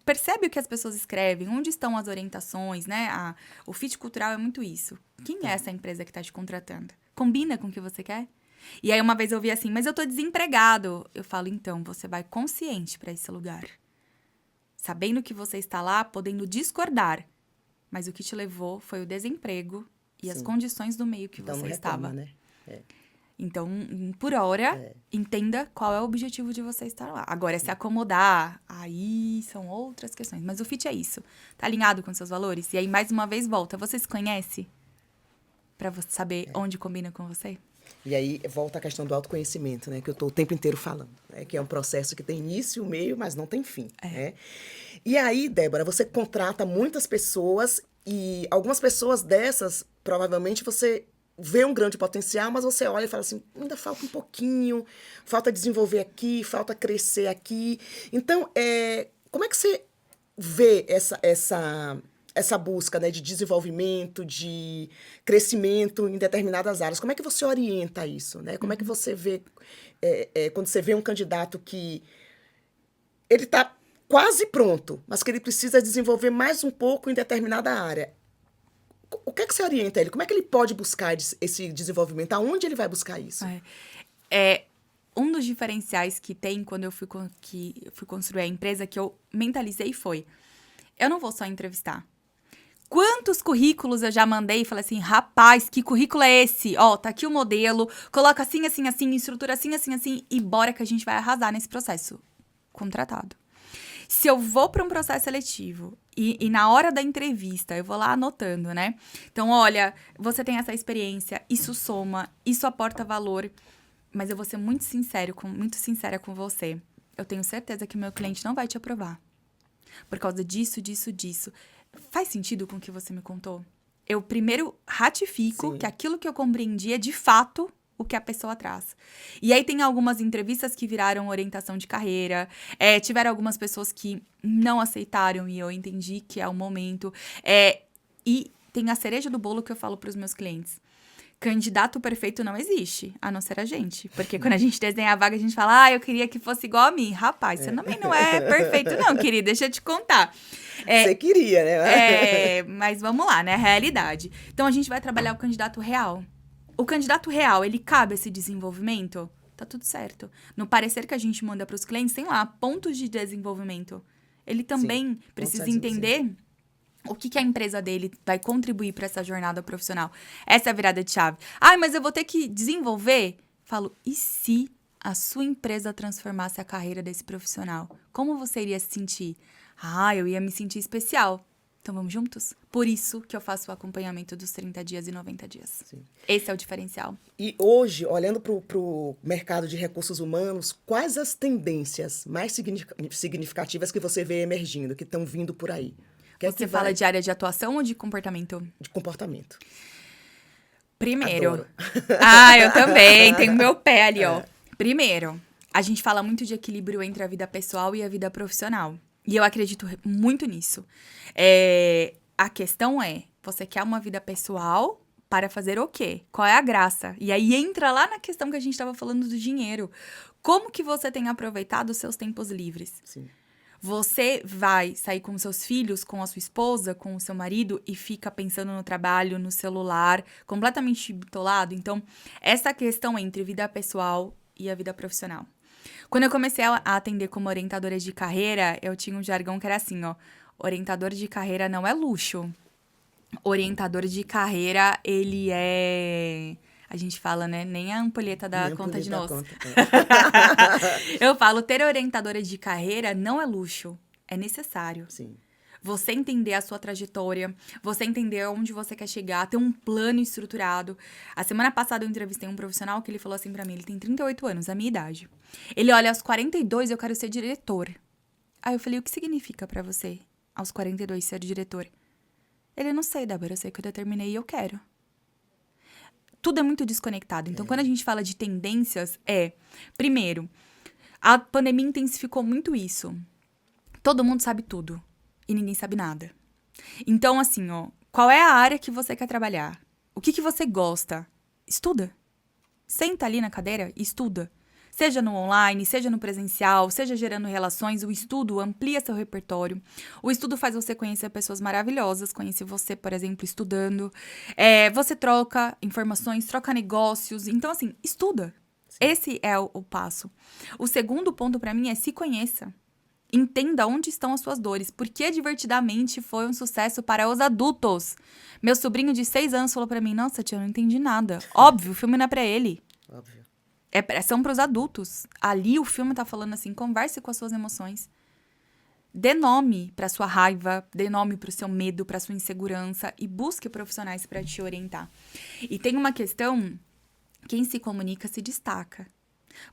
Percebe o que as pessoas escrevem, onde estão as orientações, né? O fit cultural é muito isso. Quem é essa empresa que está te contratando? Combina com o que você quer? E aí, uma vez eu ouvi assim, mas eu tô desempregado. Eu falo, então, você vai consciente para esse lugar. Sabendo que você está lá, podendo discordar. Mas o que te levou foi o desemprego e as condições do meio que então, você não estava. Reclama, né? Então, por hora, entenda qual é o objetivo de você estar lá. Agora, se acomodar, aí são outras questões. Mas o fit é isso. Tá alinhado com seus valores? E aí, mais uma vez, volta. Você se conhece? Pra você saber onde combina com você? E aí, volta a questão do autoconhecimento, né? Que eu estou o tempo inteiro falando. Né? Que é um processo que tem início, meio, mas não tem fim. Né? E aí, Débora, você contrata muitas pessoas e algumas pessoas dessas, provavelmente, você vê um grande potencial, mas você olha e fala assim, ainda falta um pouquinho, falta desenvolver aqui, falta crescer aqui. Então, como é que você vê essa busca, né, de desenvolvimento, de crescimento em determinadas áreas? Como é que você orienta isso? Né? Como é que você vê, quando você vê um candidato que ele está quase pronto, mas que ele precisa desenvolver mais um pouco em determinada área? O que é que você orienta ele? Como é que ele pode buscar esse desenvolvimento? Aonde ele vai buscar isso? Um dos diferenciais que tem quando eu fui construir a empresa, que eu mentalizei foi, eu não vou só entrevistar. Quantos currículos eu já mandei e falei assim, rapaz, que currículo é esse? Ó, tá aqui o modelo, coloca assim, estrutura assim, e bora que a gente vai arrasar nesse processo. Contratado. Se eu vou para um processo seletivo e na hora da entrevista eu vou lá anotando, né? Então, olha, você tem essa experiência, isso soma, isso aporta valor, mas eu vou ser muito sincera com você. Eu tenho certeza que o meu cliente não vai te aprovar. Por causa disso, disso, disso. Faz sentido com o que você me contou? Eu primeiro ratifico Sim. que aquilo que eu compreendi é de fato o que a pessoa traz. E aí tem algumas entrevistas que viraram orientação de carreira, tiveram algumas pessoas que não aceitaram e eu entendi que é o momento. E tem a cereja do bolo que eu falo para os meus clientes. Candidato perfeito não existe, a não ser a gente. Porque quando a gente desenha a vaga, a gente fala, eu queria que fosse igual a mim. Rapaz, você também não é perfeito não, querida, deixa eu te contar. Você queria, né? Mas vamos lá, né? Realidade. Então, a gente vai trabalhar o candidato real. O candidato real, ele cabe esse desenvolvimento? Tá tudo certo. No parecer que a gente manda para os clientes, tem lá pontos de desenvolvimento. Ele também precisa entender o que a empresa dele vai contribuir para essa jornada profissional. Essa é a virada de chave. Mas eu vou ter que desenvolver? Falo, e se a sua empresa transformasse a carreira desse profissional? Como você iria se sentir? Eu ia me sentir especial. Então, vamos juntos? Por isso que eu faço o acompanhamento dos 30 dias e 90 dias. Sim. Esse é o diferencial. E hoje, olhando para o mercado de recursos humanos, quais as tendências mais significativas que você vê emergindo, que estão vindo por aí? Você fala de área de atuação ou de comportamento? De comportamento. Primeiro. Adoro. Eu também. Tenho meu pé ali, ó. Primeiro, a gente fala muito de equilíbrio entre a vida pessoal e a vida profissional. E eu acredito muito nisso. A questão é, você quer uma vida pessoal para fazer o quê? Qual é a graça? E aí entra lá na questão que a gente estava falando do dinheiro. Como que você tem aproveitado os seus tempos livres? Sim. Você vai sair com seus filhos, com a sua esposa, com o seu marido e fica pensando no trabalho, no celular, completamente bitolado? Então, essa questão entre vida pessoal e a vida profissional. Quando eu comecei a atender como orientadora de carreira, eu tinha um jargão que era assim, ó. Orientador de carreira não é luxo. Orientador de carreira, ele é... A gente fala, né? Nem a ampulheta da conta de nós. Eu falo, ter orientadora de carreira não é luxo. É necessário. Sim. Você entender a sua trajetória, você entender onde você quer chegar, ter um plano estruturado. A semana passada eu entrevistei um profissional que ele falou assim pra mim, ele tem 38 anos, a minha idade. Ele olha, aos 42 eu quero ser diretor. Aí eu falei, o que significa pra você, aos 42, ser diretor? Ele, não sei, Débora, eu sei que eu determinei e eu quero. Tudo é muito desconectado. Então, quando a gente fala de tendências, primeiro, a pandemia intensificou muito isso. Todo mundo sabe tudo e ninguém sabe nada. Então, assim, qual é a área que você quer trabalhar? O que você gosta? Estuda. Senta ali na cadeira e estuda. Seja no online, seja no presencial, seja gerando relações, o estudo amplia seu repertório. O estudo faz você conhecer pessoas maravilhosas. Conheci você, por exemplo, estudando. Você troca informações, troca negócios. Então, assim, estuda. Sim. Esse é o passo. O segundo ponto para mim é se conheça. Entenda onde estão as suas dores. Porque Divertidamente foi um sucesso para os adultos. Meu sobrinho de 6 anos falou para mim, nossa, tia, eu não entendi nada. Óbvio, o filme não é pra ele. Óbvio. São para os adultos. Ali o filme tá falando assim, converse com as suas emoções. Dê nome para sua raiva, dê nome para o seu medo, para sua insegurança e busque profissionais para te orientar. E tem uma questão, quem se comunica se destaca.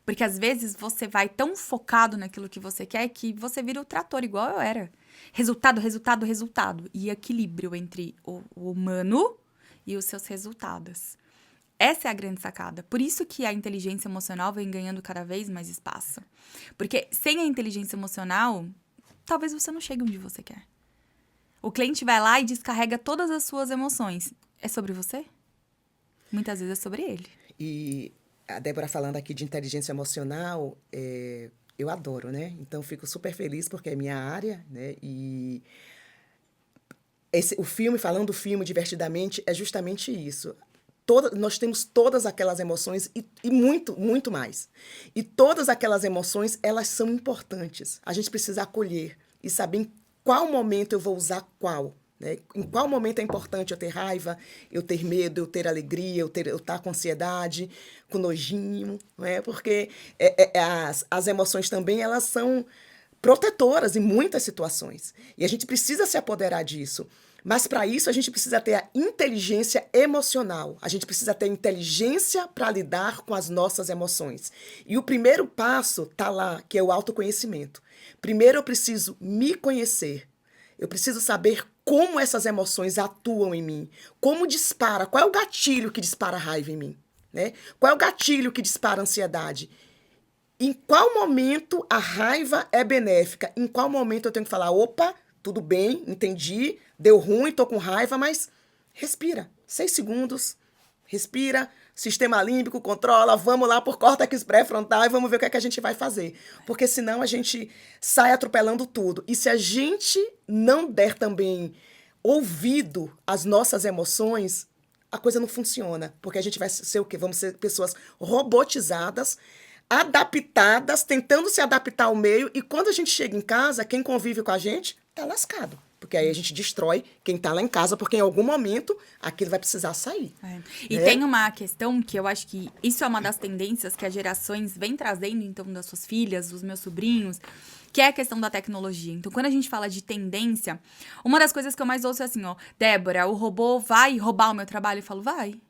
Porque às vezes você vai tão focado naquilo que você quer que você vira o trator, igual eu era. Resultado, resultado, resultado. E equilíbrio entre o humano e os seus resultados. Essa é a grande sacada. Por isso que a inteligência emocional vem ganhando cada vez mais espaço. Porque sem a inteligência emocional, talvez você não chegue onde você quer. O cliente vai lá e descarrega todas as suas emoções. É sobre você? Muitas vezes é sobre ele. E a Débora falando aqui de inteligência emocional, eu adoro, né? Então, fico super feliz porque é minha área, né? E o filme, falando do filme Divertidamente, é justamente isso. Nós temos todas aquelas emoções e muito, muito mais. E todas aquelas emoções, elas são importantes. A gente precisa acolher e saber em qual momento eu vou usar qual. Né? Em qual momento é importante eu ter raiva, eu ter medo, eu ter alegria, eu estar com ansiedade, com nojinho. Né? Porque as emoções também, elas são protetoras em muitas situações. E a gente precisa se apoderar disso. Mas, para isso, a gente precisa ter a inteligência emocional. A gente precisa ter inteligência para lidar com as nossas emoções. E o primeiro passo está lá, que é o autoconhecimento. Primeiro, eu preciso me conhecer. Eu preciso saber como essas emoções atuam em mim. Como dispara, qual é o gatilho que dispara a raiva em mim? Né? Qual é o gatilho que dispara a ansiedade? Em qual momento a raiva é benéfica? Em qual momento eu tenho que falar, opa, tudo bem, entendi, deu ruim, tô com raiva, mas respira. 6 segundos, respira, sistema límbico, controla, vamos lá por córtex pré-frontal e vamos ver o que é que a gente vai fazer. Porque senão a gente sai atropelando tudo. E se a gente não der também ouvido às nossas emoções, a coisa não funciona. Porque a gente vai ser o quê? Vamos ser pessoas robotizadas, adaptadas, tentando se adaptar ao meio, e quando a gente chega em casa, quem convive com a gente tá lascado. Porque aí a gente destrói quem tá lá em casa, porque em algum momento aquilo vai precisar sair. E tem uma questão que eu acho que isso é uma das tendências que as gerações vêm trazendo, então, das suas filhas, dos meus sobrinhos, que é a questão da tecnologia. Então, quando a gente fala de tendência, uma das coisas que eu mais ouço é assim, ó, Débora, o robô vai roubar o meu trabalho? Eu falo, vai.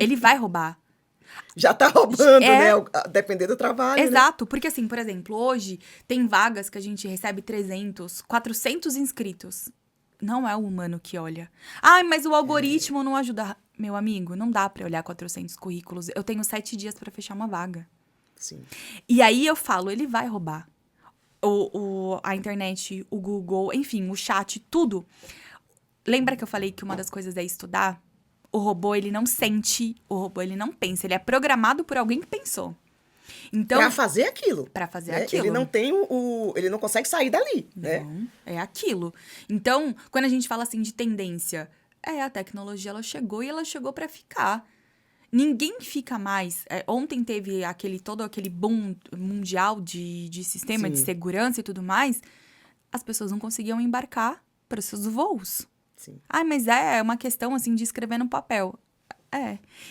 Ele vai roubar. Já tá roubando, né? Dependendo do trabalho, exato, né? Porque assim, por exemplo, hoje tem vagas que a gente recebe 300, 400 inscritos. Não é o humano que olha. Ai, mas o algoritmo não ajuda. Meu amigo, não dá pra olhar 400 currículos. Eu tenho 7 dias pra fechar uma vaga. Sim. E aí eu falo, ele vai roubar. A internet, o Google, enfim, o chat, tudo. Lembra que eu falei que uma das coisas é estudar? O robô, ele não sente, o robô, ele não pensa. Ele é programado por alguém que pensou. Então, pra fazer aquilo. Pra fazer né? aquilo. Ele não tem ele não consegue sair dali, não, né? É aquilo. Então, quando a gente fala assim de tendência, a tecnologia, ela chegou e ela chegou pra ficar. Ninguém fica mais. Ontem teve todo aquele boom mundial de sistema de segurança e tudo mais. As pessoas não conseguiam embarcar para os seus voos. Sim. Mas é uma questão, assim, de escrever no papel.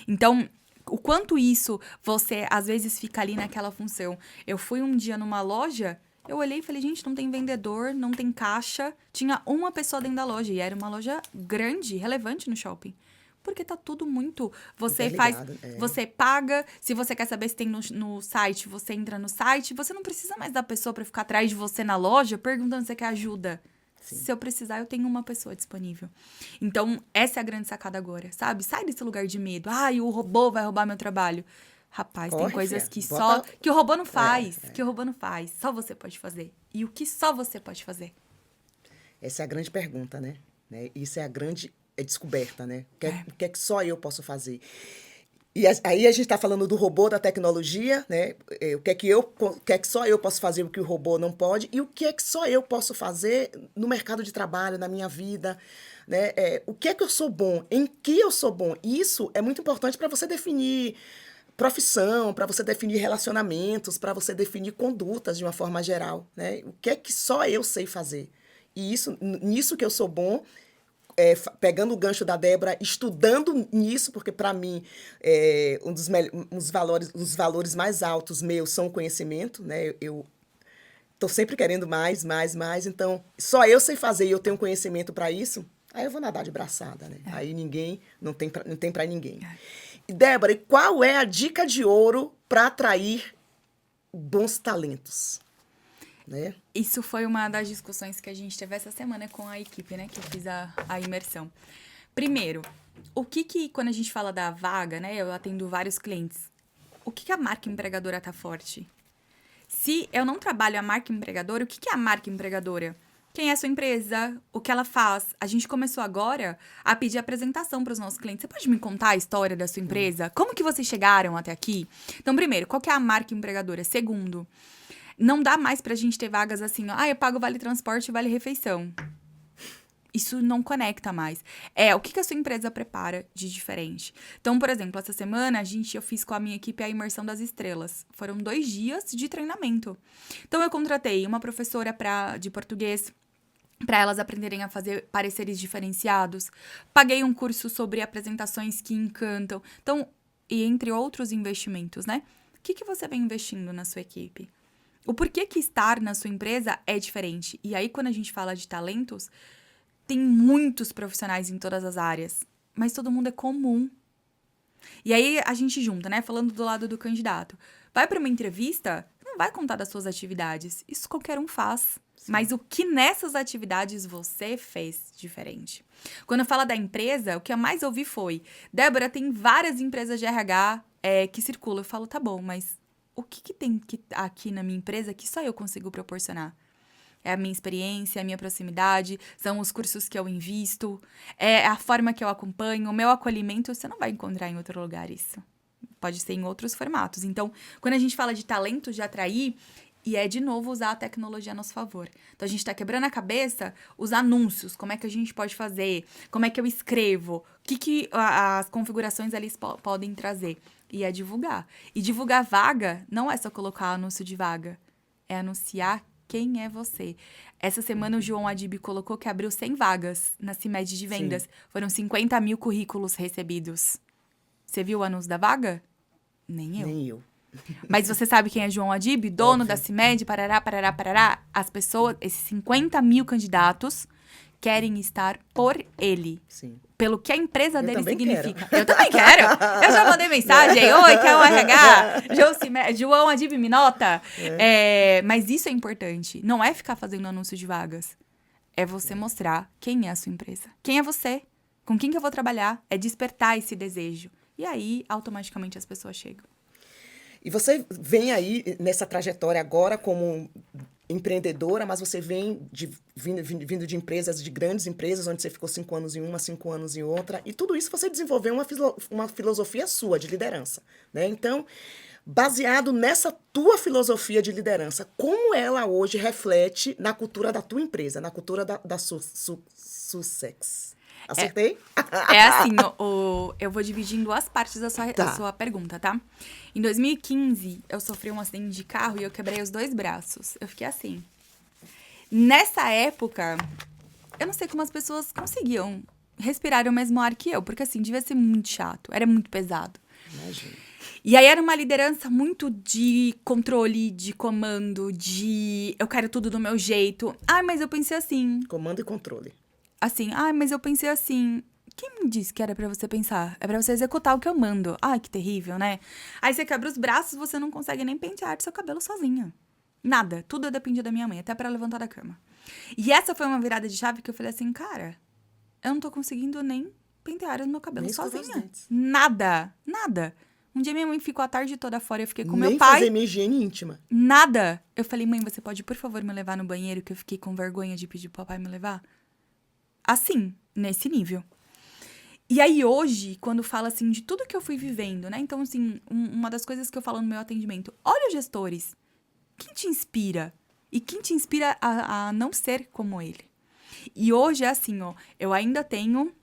Então, o quanto isso, você, às vezes, fica ali naquela função. Eu fui um dia numa loja, eu olhei e falei, gente, não tem vendedor, não tem caixa. Tinha uma pessoa dentro da loja, e era uma loja grande, relevante no shopping. Porque tá tudo muito... Você faz... Você paga, se você quer saber se tem no site, você entra no site. Você não precisa mais da pessoa para ficar atrás de você na loja, perguntando se você quer ajuda. Sim. Se eu precisar, eu tenho uma pessoa disponível. Então, essa é a grande sacada agora, sabe? Sai desse lugar de medo. O robô vai roubar meu trabalho. Rapaz, tem coisas que que o robô não faz. Que o robô não faz. Só você pode fazer. E o que só você pode fazer? Essa é a grande pergunta, né? Isso é a grande descoberta, né? O que é que só eu posso fazer? E aí a gente está falando do robô, da tecnologia, né? O que é que só eu posso fazer, o que o robô não pode, e o que é que só eu posso fazer no mercado de trabalho, na minha vida, né? O que é que eu sou bom, em que eu sou bom. Isso é muito importante para você definir profissão, para você definir relacionamentos, para você definir condutas de uma forma geral, né? O que é que só eu sei fazer. E nisso que eu sou bom, pegando o gancho da Débora, estudando nisso, porque para mim os valores mais altos meus são o conhecimento, né? Eu estou sempre querendo mais, então só eu sei fazer e eu tenho conhecimento para isso, aí eu vou nadar de braçada, né? Aí não tem para ninguém. Débora, e qual é a dica de ouro para atrair bons talentos? Né? Isso foi uma das discussões que a gente teve essa semana com a equipe, né? Que eu fiz a imersão. Primeiro, quando a gente fala da vaga, né? Eu atendo vários clientes. O que a marca empregadora tá forte? Se eu não trabalho a marca empregadora, o que é a marca empregadora? Quem é a sua empresa? O que ela faz? A gente começou agora a pedir apresentação para os nossos clientes. Você pode me contar a história da sua empresa? Como que vocês chegaram até aqui? Então, primeiro, qual que é a marca empregadora? Segundo, não dá mais pra gente ter vagas assim, eu pago vale transporte e vale refeição. Isso não conecta mais. O que a sua empresa prepara de diferente? Então, por exemplo, essa semana eu fiz com a minha equipe a imersão das estrelas. Foram 2 dias de treinamento. Então, eu contratei uma professora de português para elas aprenderem a fazer pareceres diferenciados. Paguei um curso sobre apresentações que encantam. Então, e entre outros investimentos, né? O que você vem investindo na sua equipe? O porquê que estar na sua empresa é diferente. E aí, quando a gente fala de talentos, tem muitos profissionais em todas as áreas, mas todo mundo é comum. E aí, a gente junta, né? Falando do lado do candidato. Vai para uma entrevista, não vai contar das suas atividades. Isso qualquer um faz. Sim. Mas o que nessas atividades você fez diferente? Quando eu falo da empresa, o que eu mais ouvi foi: Débora, tem várias empresas de RH que circulam. Eu falo, tá bom, mas o que tem aqui na minha empresa que só eu consigo proporcionar? É a minha experiência, a minha proximidade, são os cursos que eu invisto, é a forma que eu acompanho, o meu acolhimento. Você não vai encontrar em outro lugar isso. Pode ser em outros formatos. Então, quando a gente fala de talento, de atrair, e é, de novo, usar a tecnologia a nosso favor. Então, a gente está quebrando a cabeça, os anúncios, como é que a gente pode fazer, como é que eu escrevo, o que as configurações ali podem trazer. E é divulgar. E divulgar vaga não é só colocar anúncio de vaga, é anunciar quem é você. Essa semana o João Adib colocou que abriu 100 vagas na CIMED de vendas. Sim. Foram 50 mil currículos recebidos. Você viu o anúncio da vaga? Nem eu. Nem eu. Mas você sabe quem é João Adib? Dono da CIMED, parará. As pessoas, esses 50 mil candidatos, querem estar por ele. Sim. Pelo que a empresa dele significa. Quero. Eu também quero. Eu já mandei mensagem. Oi, quer o RH? João Adib me nota. Mas isso é importante. Não é ficar fazendo anúncio de vagas. É você mostrar quem é a sua empresa. Quem é você? Com quem que eu vou trabalhar? É despertar esse desejo. E aí, automaticamente, as pessoas chegam. E você vem aí nessa trajetória agora como empreendedora, mas você vem vindo de empresas, de grandes empresas, onde você ficou 5 anos em uma, 5 anos em outra. E tudo isso você desenvolveu uma filosofia sua de liderança, né? Então, baseado nessa tua filosofia de liderança, como ela hoje reflete na cultura da tua empresa, na cultura da Sussex? Acertei? É assim, eu vou dividir em 2 partes da sua pergunta, tá? Em 2015, eu sofri um acidente de carro e eu quebrei os 2 braços. Eu fiquei assim. Nessa época, eu não sei como as pessoas conseguiam respirar o mesmo ar que eu, porque assim, devia ser muito chato, era muito pesado. Imagina. E aí era uma liderança muito de controle, de comando, de eu quero tudo do meu jeito. Mas eu pensei assim. Comando e controle. Assim, mas eu pensei assim, quem me disse que era pra você pensar? É pra você executar o que eu mando. Que terrível, né? Aí você quebra os braços, você não consegue nem pentear seu cabelo sozinha. Nada, tudo dependia da minha mãe, até pra levantar da cama. E essa foi uma virada de chave que eu falei assim, cara, eu não tô conseguindo nem pentear o meu cabelo nem sozinha. Nada. Um dia minha mãe ficou a tarde toda fora, eu fiquei com meu pai. Nem fazer minha higiene íntima. Nada. Eu falei, mãe, você pode, por favor, me levar no banheiro, que eu fiquei com vergonha de pedir pro papai me levar? Assim, nesse nível. E aí, hoje, quando fala, assim, de tudo que eu fui vivendo, né? Então, assim, uma das coisas que eu falo no meu atendimento, olha os gestores. Quem te inspira? E quem te inspira a não ser como ele? E hoje é assim, eu ainda tenho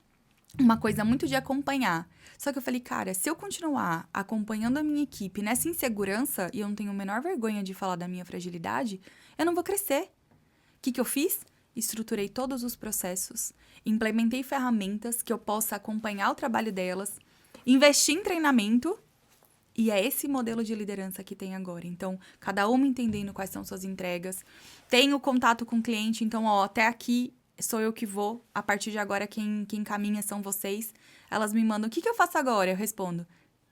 uma coisa muito de acompanhar. Só que eu falei, cara, se eu continuar acompanhando a minha equipe nessa insegurança, e eu não tenho a menor vergonha de falar da minha fragilidade, eu não vou crescer. O que eu fiz? Estruturei todos os processos, implementei ferramentas que eu possa acompanhar o trabalho delas, investi em treinamento, e é esse modelo de liderança que tem agora. Então, cada uma entendendo quais são suas entregas, tenho contato com o cliente, então, até aqui sou eu que vou, a partir de agora quem caminha são vocês. Elas me mandam, o que eu faço agora? Eu respondo,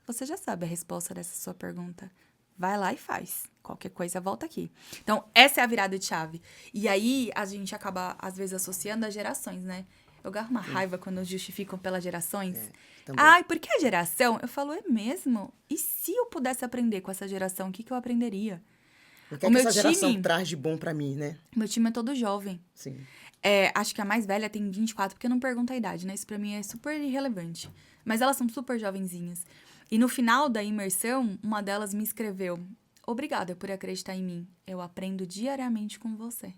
você já sabe a resposta dessa sua pergunta. Vai lá e faz. Qualquer coisa, volta aqui. Então, essa é a virada de chave. E aí, a gente acaba, às vezes, associando as gerações, né? Eu garro uma raiva quando justificam pelas gerações. Por que a geração? Eu falo, é mesmo? E se eu pudesse aprender com essa geração, o que eu aprenderia? O que essa geração traz de bom pra mim, né? Meu time é todo jovem. Sim. Acho que a mais velha tem 24, porque não pergunta a idade, né? Isso pra mim é super irrelevante. Mas elas são super jovenzinhas. E no final da imersão, uma delas me escreveu, obrigada por acreditar em mim. Eu aprendo diariamente com você.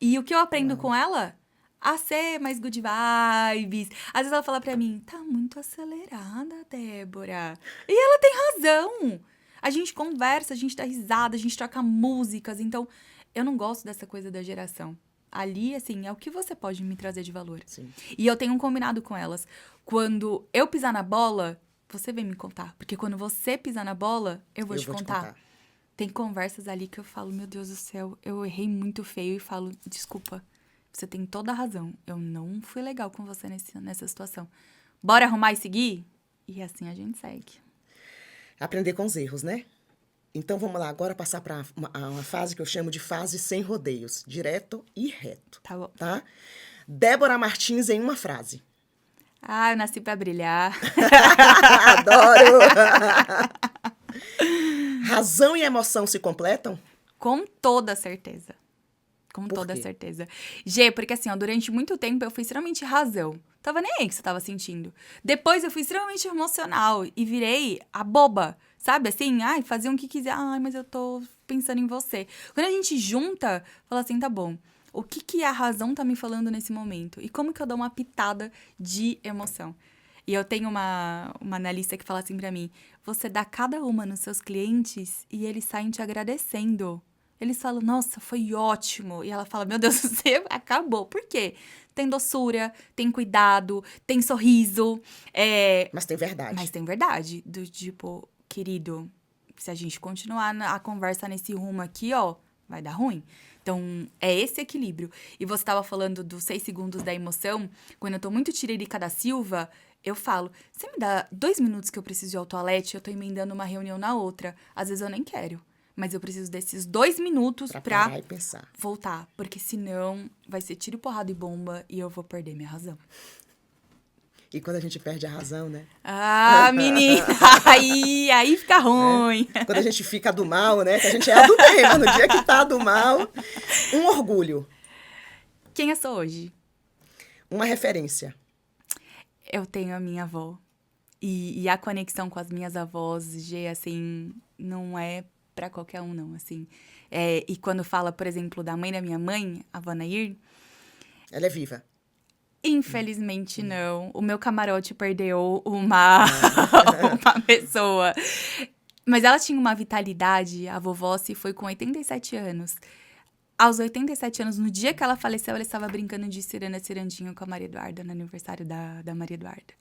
E o que eu aprendo com ela? A ser mais good vibes. Às vezes ela fala pra mim, tá muito acelerada, Débora. E ela tem razão. A gente conversa, a gente dá risada, a gente troca músicas. Então, eu não gosto dessa coisa da geração. Ali, assim, é o que você pode me trazer de valor. Sim. E eu tenho um combinado com elas. Quando eu pisar na bola, você vem me contar. Porque quando você pisar na bola, eu vou te contar. Tem conversas ali que eu falo, meu Deus do céu, eu errei muito feio e falo, desculpa, você tem toda a razão. Eu não fui legal com você nessa situação. Bora arrumar e seguir? E assim a gente segue. Aprender com os erros, né? Então, vamos lá, agora passar para uma fase que eu chamo de fase sem rodeios. Direto e reto. Tá bom. Tá? Débora Martins em uma frase. Ah, eu nasci pra brilhar. Adoro! Razão e emoção se completam? Com toda certeza. Com Por toda quê? certeza. Gê, porque assim, ó, durante muito tempo eu fui extremamente razão. Tava nem aí que você tava sentindo. Depois eu fui extremamente emocional e virei a boba. Sabe assim? Ai, fazia o que quiser. Ai, mas eu tô pensando em você. Quando a gente junta, fala assim, tá bom. O que a razão tá me falando nesse momento? E como que eu dou uma pitada de emoção? E eu tenho uma analista que fala assim pra mim, você dá cada uma nos seus clientes e eles saem te agradecendo. Eles falam, nossa, foi ótimo. E ela fala, meu Deus, você acabou. Por quê? Tem doçura, tem cuidado, tem sorriso. Mas tem verdade. Mas tem verdade. Do tipo, querido, se a gente continuar a conversa nesse rumo aqui, ó, vai dar ruim. Então, é esse equilíbrio. E você estava falando dos 6 segundos da emoção. Quando eu tô muito tiririca da Silva, eu falo, você me dá 2 minutos que eu preciso ir ao toalete, eu tô emendando uma reunião na outra. Às vezes eu nem quero. Mas eu preciso desses 2 minutos Pra pra parar e pensar. voltar. Porque senão vai ser tiro, porrada e bomba e eu vou perder minha razão. E quando a gente perde a razão, né? Ah, menina! Aí fica ruim. Quando a gente fica do mal, né? Que a gente é a do bem, mas no dia que tá do mal. Um orgulho. Quem eu sou hoje? Uma referência. Eu tenho a minha avó. E a conexão com as minhas avós, Gê, assim, não é pra qualquer um, não, assim. E quando fala, por exemplo, da mãe da minha mãe, a Vó Nair, Ela é viva. infelizmente não. O meu camarote perdeu uma pessoa. Mas ela tinha uma vitalidade, a vovó se foi com 87 anos. Aos 87 anos, no dia que ela faleceu, ela estava brincando de ciranda cirandinho com a Maria Eduarda, no aniversário da Maria Eduarda.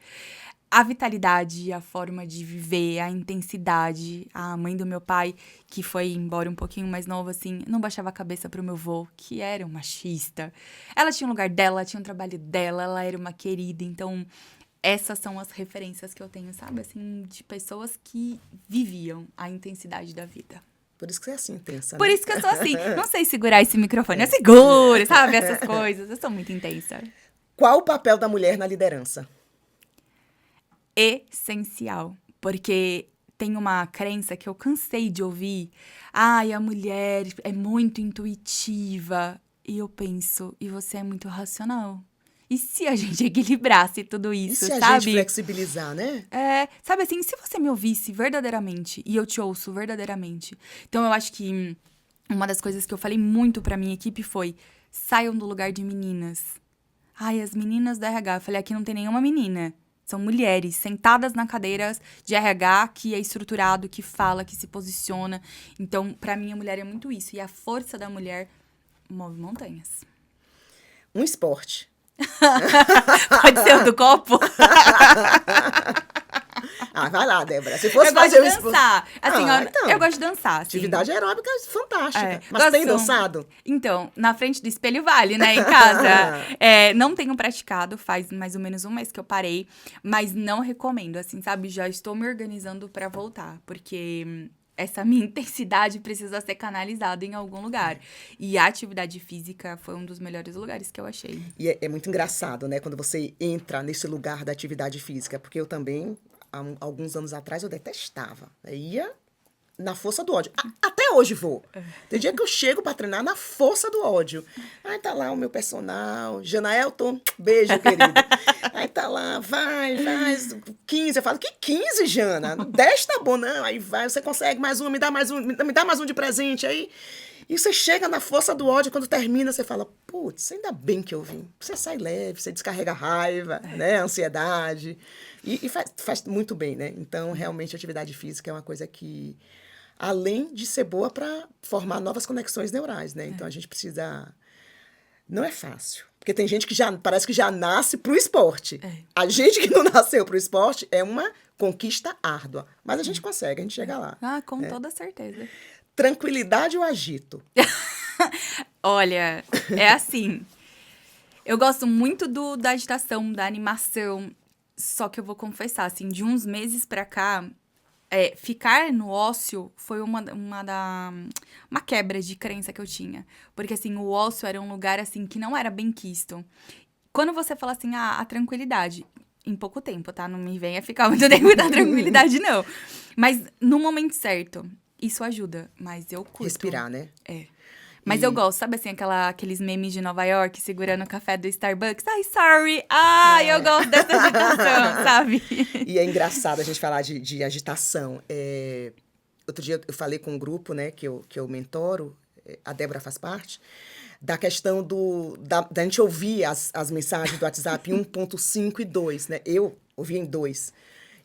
A vitalidade, a forma de viver, a intensidade. A mãe do meu pai, que foi embora um pouquinho mais nova, assim, não baixava a cabeça pro meu vô, que era um machista. Ela tinha um lugar dela, tinha um trabalho dela, ela era uma querida. Então, essas são as referências que eu tenho, sabe? Assim, de pessoas que viviam a intensidade da vida. Por isso que você é assim intensa, Por né? isso que eu sou assim. Não sei segurar esse microfone. Eu seguro, sabe? Essas coisas. Eu sou muito intensa. Qual o papel da mulher na liderança? Essencial. Porque tem uma crença que eu cansei de ouvir. Ai, a mulher é muito intuitiva. E eu penso, e você é muito racional. E se a gente equilibrasse tudo E isso, se a sabe? gente flexibilizar, né? Sabe assim, se você me ouvisse verdadeiramente e eu te ouço verdadeiramente. Então, eu acho que uma das coisas que eu falei muito pra minha equipe foi: saiam do lugar de meninas. Ai, as meninas da RH. Eu falei, aqui não tem nenhuma menina. São mulheres sentadas na cadeira de RH, que é estruturado, que fala, que se posiciona. Então, pra mim, a mulher é muito isso. E a força da mulher move montanhas. Um esporte. Pode ser o do copo? Ah, vai lá, Débora. Se fosse Eu gosto fazer de um esporte... dançar. Assim, então, eu gosto de dançar. Assim. Atividade aeróbica fantástica. É, Mas tem gosto- dançado? Então, na frente do espelho vale, né? Em casa. Não tenho praticado, faz mais ou menos um mês que eu parei. Mas não recomendo, assim, sabe? Já estou me organizando pra voltar. Porque essa minha intensidade precisa ser canalizada em algum lugar. E a atividade física foi um dos melhores lugares que eu achei. E é muito engraçado, né? Quando você entra nesse lugar da atividade física. Porque eu também, há alguns anos atrás, eu detestava. Eu ia na força do ódio. Até hoje vou. Tem dia que eu chego pra treinar na força do ódio. Aí tá lá o meu personal. Janaelton, beijo, querido. Aí tá lá, vai, 15. Eu falo, que 15, Jana? 10 tá bom, não. Aí vai, você consegue mais um, me dá mais um de presente. Aí... E você chega na força do ódio, quando termina, você fala, putz, ainda bem que eu vim. Você sai leve, você descarrega a raiva, né, a ansiedade. E faz muito bem, né? Então, realmente, a atividade física é uma coisa que, além de ser boa para formar novas conexões neurais, né? Então, a gente precisa... Não é fácil. Porque tem gente que parece que já nasce pro esporte. A gente que não nasceu pro esporte é uma conquista árdua. Mas a gente consegue, a gente chega lá. Com toda certeza. Tranquilidade ou agito? Olha, é assim. Eu gosto muito da agitação, da animação. Só que eu vou confessar, assim, de uns meses pra cá, ficar no ócio foi uma quebra de crença que eu tinha. Porque, assim, o ócio era um lugar, assim, que não era bem quisto. Quando você fala assim, a tranquilidade, em pouco tempo, tá? Não me venha ficar muito tempo da tranquilidade, não. Mas no momento certo, isso ajuda. Mas eu curto. Respirar, né? Mas eu gosto, sabe assim, aqueles memes de Nova York segurando o café do Starbucks? Ai, sorry! Ai, eu gosto dessa agitação, sabe? E é engraçado a gente falar de agitação. Outro dia eu falei com um grupo, né, que eu mentoro, a Débora faz parte, da questão da gente ouvir as mensagens do WhatsApp 1.5 e 2, né? Eu ouvia em 2.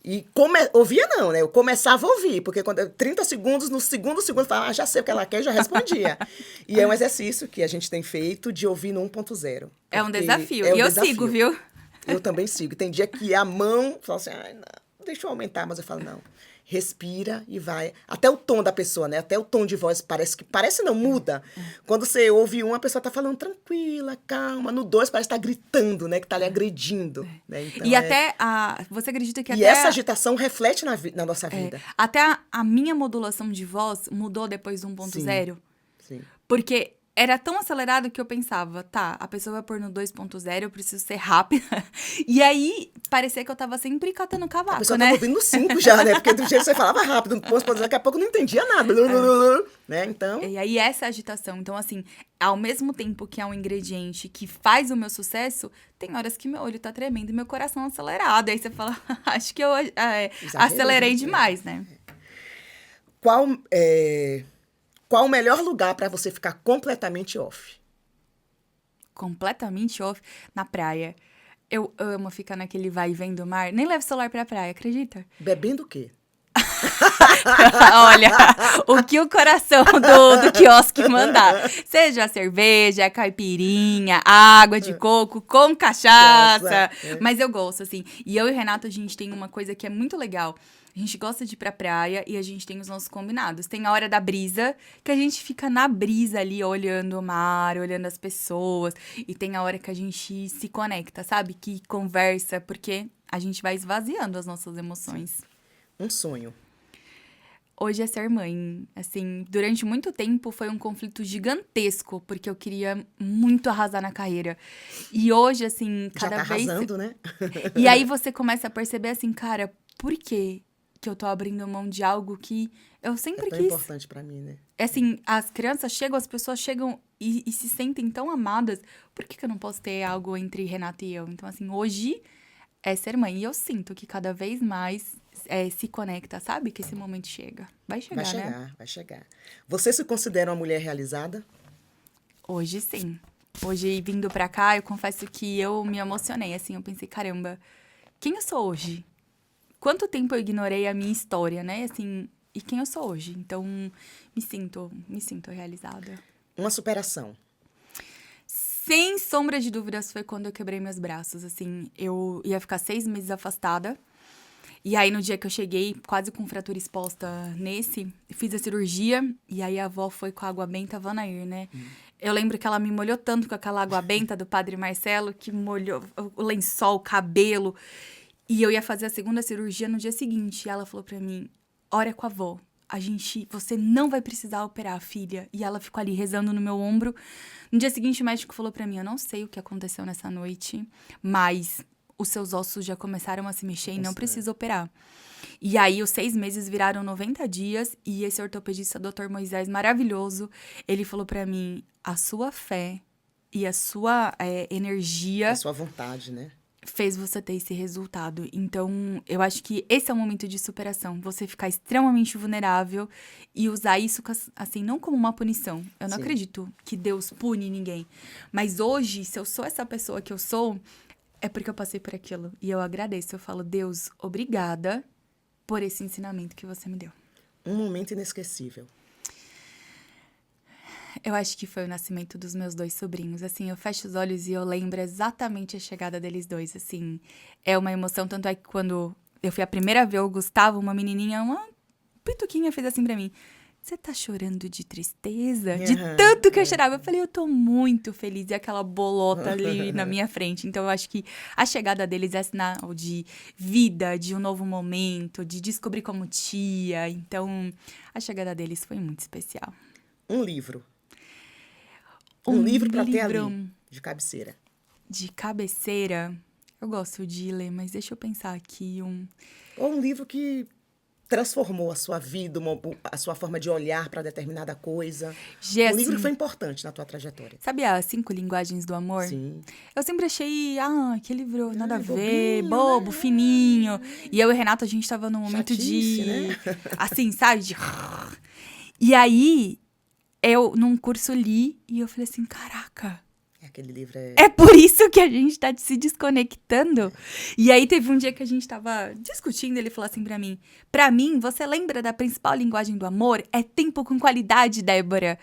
E ouvia não, né? Eu começava a ouvir, porque quando 30 segundos, no segundo eu falava, já sei o que ela quer, já respondia. E é um exercício que a gente tem feito de ouvir no 1.0. É um desafio. É um e eu desafio. sigo, viu? Eu também sigo. Tem dia que a mão fala assim, ai, não, deixa eu aumentar, mas eu falo, não. Respira e vai. Até o tom da pessoa, né? Até o tom de voz parece não, muda. Quando você ouve a pessoa tá falando tranquila, calma. No 2 parece que tá gritando, né? Que tá lhe agredindo. Né? Então, E você acredita que e essa agitação reflete na nossa vida. Até a minha modulação de voz mudou depois do 1.0? Sim. Porque era tão acelerado que eu pensava, tá, a pessoa vai pôr no 2.0, eu preciso ser rápida. E aí, parecia que eu tava sempre catando cavaco, A pessoa né? tava ouvindo no 5 já, né? Porque do jeito que você falava rápido, daqui a pouco não entendia nada. Né? Então... E aí, essa agitação. Então, assim, ao mesmo tempo que é um ingrediente que faz o meu sucesso, tem horas que meu olho tá tremendo e meu coração acelerado. Aí você fala, acho que eu acelerei demais, né? Qual o melhor lugar para você ficar completamente off? Completamente off? Na praia. Eu amo ficar naquele vai e vem do mar. Nem levo celular pra praia, acredita? Bebendo o quê? Olha, o que o coração do quiosque mandar. Seja cerveja, caipirinha, água de coco com cachaça. Mas eu gosto, assim. E eu e o Renato, a gente tem uma coisa que é muito legal. A gente gosta de ir pra praia e a gente tem os nossos combinados. Tem a hora da brisa, que a gente fica na brisa ali, olhando o mar, olhando as pessoas. E tem a hora que a gente se conecta, sabe? Que conversa, porque a gente vai esvaziando as nossas emoções. Um sonho. Hoje é ser mãe. Assim, durante muito tempo foi um conflito gigantesco, porque eu queria muito arrasar na carreira. E hoje, assim, cada Já tá vez... arrasando, né? E aí você começa a perceber assim, cara, por que eu tô abrindo mão de algo que eu sempre tão quis? É importante pra mim, né? Assim, as crianças chegam, as pessoas chegam e se sentem tão amadas. Por que eu não posso ter algo entre Renata e eu? Então, assim, hoje é ser mãe. E eu sinto que cada vez mais se conecta, sabe? Que esse momento chega. Vai chegar, né? Vai chegar. Você se considera uma mulher realizada? Hoje, sim. Hoje, vindo pra cá, eu confesso que eu me emocionei. Assim, eu pensei, caramba, quem eu sou hoje? Quanto tempo eu ignorei a minha história, né? Assim, e quem eu sou hoje? Então, me sinto realizada. Uma superação. Sem sombra de dúvidas, foi quando eu quebrei meus braços. Assim, eu ia ficar 6 meses afastada. E aí, no dia que eu cheguei, quase com fratura exposta fiz a cirurgia. E aí, a avó foi com a água benta Vanair, né? Eu lembro que ela me molhou tanto com aquela água benta do Padre Marcelo, que molhou o lençol, o cabelo. E eu ia fazer a segunda cirurgia no dia seguinte. E ela falou pra mim, ora com a avó. Você não vai precisar operar, filha. E ela ficou ali rezando no meu ombro. No dia seguinte, o médico falou pra mim, eu não sei o que aconteceu nessa noite, mas os seus ossos já começaram a se mexer e não precisa operar. E aí, os 6 meses viraram 90 dias. E esse ortopedista, Dr. Moisés, maravilhoso, ele falou pra mim, a sua fé e a sua energia... A sua vontade, né? Fez você ter esse resultado. Então, eu acho que esse é o momento de superação. Você ficar extremamente vulnerável e usar isso, assim, não como uma punição. Eu não acredito que Deus pune ninguém. Mas hoje, se eu sou essa pessoa que eu sou, é porque eu passei por aquilo. E eu agradeço. Eu falo, Deus, obrigada por esse ensinamento que você me deu. Um momento inesquecível. Eu acho que foi o nascimento dos meus 2 sobrinhos. Assim, eu fecho os olhos e eu lembro exatamente a chegada deles 2. Assim, é uma emoção. Tanto é que quando eu fui a primeira ver o Gustavo, uma menininha, uma pituquinha fez assim pra mim. você tá chorando de tristeza? De tanto que eu chorava. Eu falei, eu tô muito feliz. E aquela bolota ali na minha frente. Então, eu acho que a chegada deles é sinal de vida, de um novo momento, de descobrir como tia. Então, a chegada deles foi muito especial. Um livro. Um livro para ter ali, de cabeceira. De cabeceira, eu gosto de ler, mas deixa eu pensar aqui Ou um livro que transformou a sua vida, a sua forma de olhar para determinada coisa. Um livro que foi importante na tua trajetória. Sabe as 5 linguagens do amor? Sim. Eu sempre achei, que livro nada a ver, bobinho, bobo, né? fininho. E eu e Renato, a gente tava num momento Chatice, de... né? Assim, sabe? E aí, eu, num curso, li e eu falei assim, caraca... Aquele livro É por isso que a gente tá se desconectando. E aí teve um dia que a gente tava discutindo, ele falou assim pra mim, você lembra da principal linguagem do amor? É tempo com qualidade, Débora.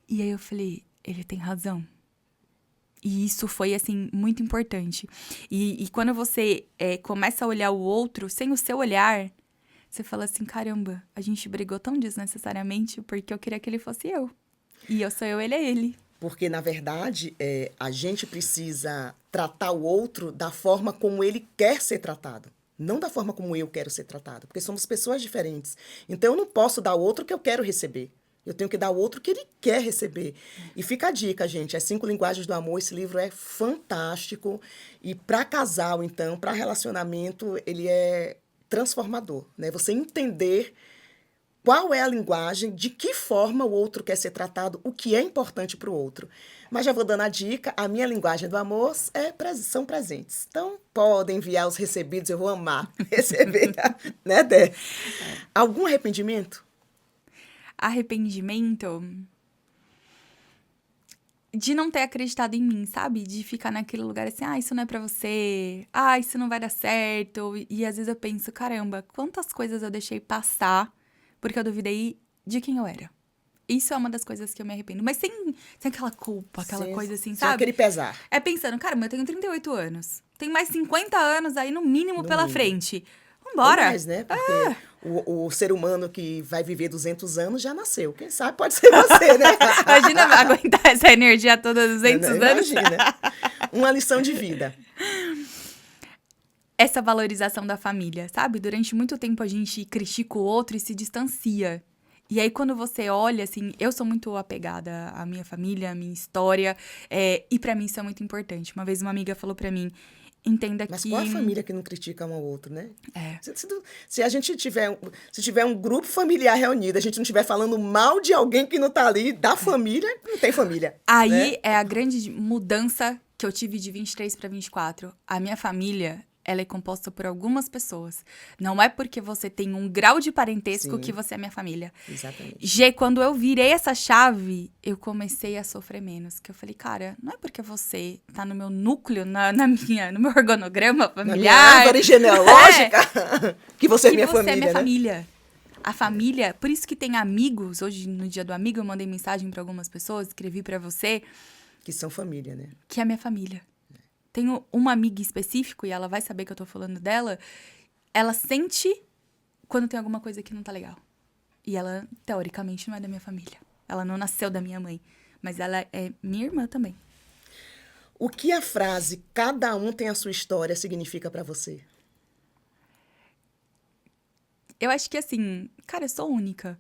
E aí eu falei, ele tem razão. E isso foi, assim, muito importante. E quando você começa a olhar o outro sem o seu olhar, você fala assim, caramba, a gente brigou tão desnecessariamente porque eu queria que ele fosse eu. E eu sou eu, ele é ele. Porque, na verdade, a gente precisa tratar o outro da forma como ele quer ser tratado. Não da forma como eu quero ser tratado. Porque somos pessoas diferentes. Então, eu não posso dar ao outro o que eu quero receber. Eu tenho que dar ao outro o que ele quer receber. E fica a dica, gente. As 5 linguagens do amor. Esse livro é fantástico. E para casal, então, para relacionamento, ele é transformador, né? Você entender... Qual é a linguagem, de que forma o outro quer ser tratado, o que é importante para o outro. Mas já vou dando a dica, a minha linguagem do amor são presentes. Então, podem enviar os recebidos, eu vou amar receber, né, Dé? Algum arrependimento? Arrependimento de não ter acreditado em mim, sabe? De ficar naquele lugar assim, isso não é pra você, isso não vai dar certo. E às vezes eu penso, caramba, quantas coisas eu deixei passar porque eu duvidei de quem eu era. Isso é uma das coisas que eu me arrependo. Mas sem aquela culpa, aquela coisa assim, sabe? Sem aquele pesar. É pensando, caramba, eu tenho 38 anos. Tem mais 50 anos aí, no mínimo, pela frente. Vambora. Ou mais, né? Porque o ser humano que vai viver 200 anos já nasceu. Quem sabe pode ser você, né? Imagina aguentar essa energia toda 200 anos. Imagina. Uma lição de vida. Essa valorização da família, sabe? Durante muito tempo a gente critica o outro e se distancia. E aí, quando você olha, assim, eu sou muito apegada à minha família, à minha história, e pra mim isso é muito importante. Uma vez uma amiga falou pra mim, entenda que... Mas qual a família que não critica um ao outro, né? É. Se a gente tiver um grupo familiar reunido, a gente não estiver falando mal de alguém que não tá ali, da família, não tem família. Aí né? é a grande mudança que eu tive de 23 pra 24. A minha família... ela é composta por algumas pessoas. Não é porque você tem um grau de parentesco que você é minha família. Exatamente. Quando eu virei essa chave, eu comecei a sofrer menos. Que eu falei, cara, não é porque você tá no meu núcleo, no meu organograma familiar... Na minha árvore genealógica, que você é minha família, você é minha né? família. A família, por isso que tem amigos. Hoje, no dia do amigo, eu mandei mensagem pra algumas pessoas, escrevi pra você. Que são família, né? Que é minha família. Tenho uma amiga específica, e ela vai saber que eu tô falando dela, ela sente quando tem alguma coisa que não tá legal. E ela, teoricamente, não é da minha família. Ela não nasceu da minha mãe, mas ela é minha irmã também. O que a frase "cada um tem a sua história" significa pra você? Eu acho que assim, cara, eu sou única.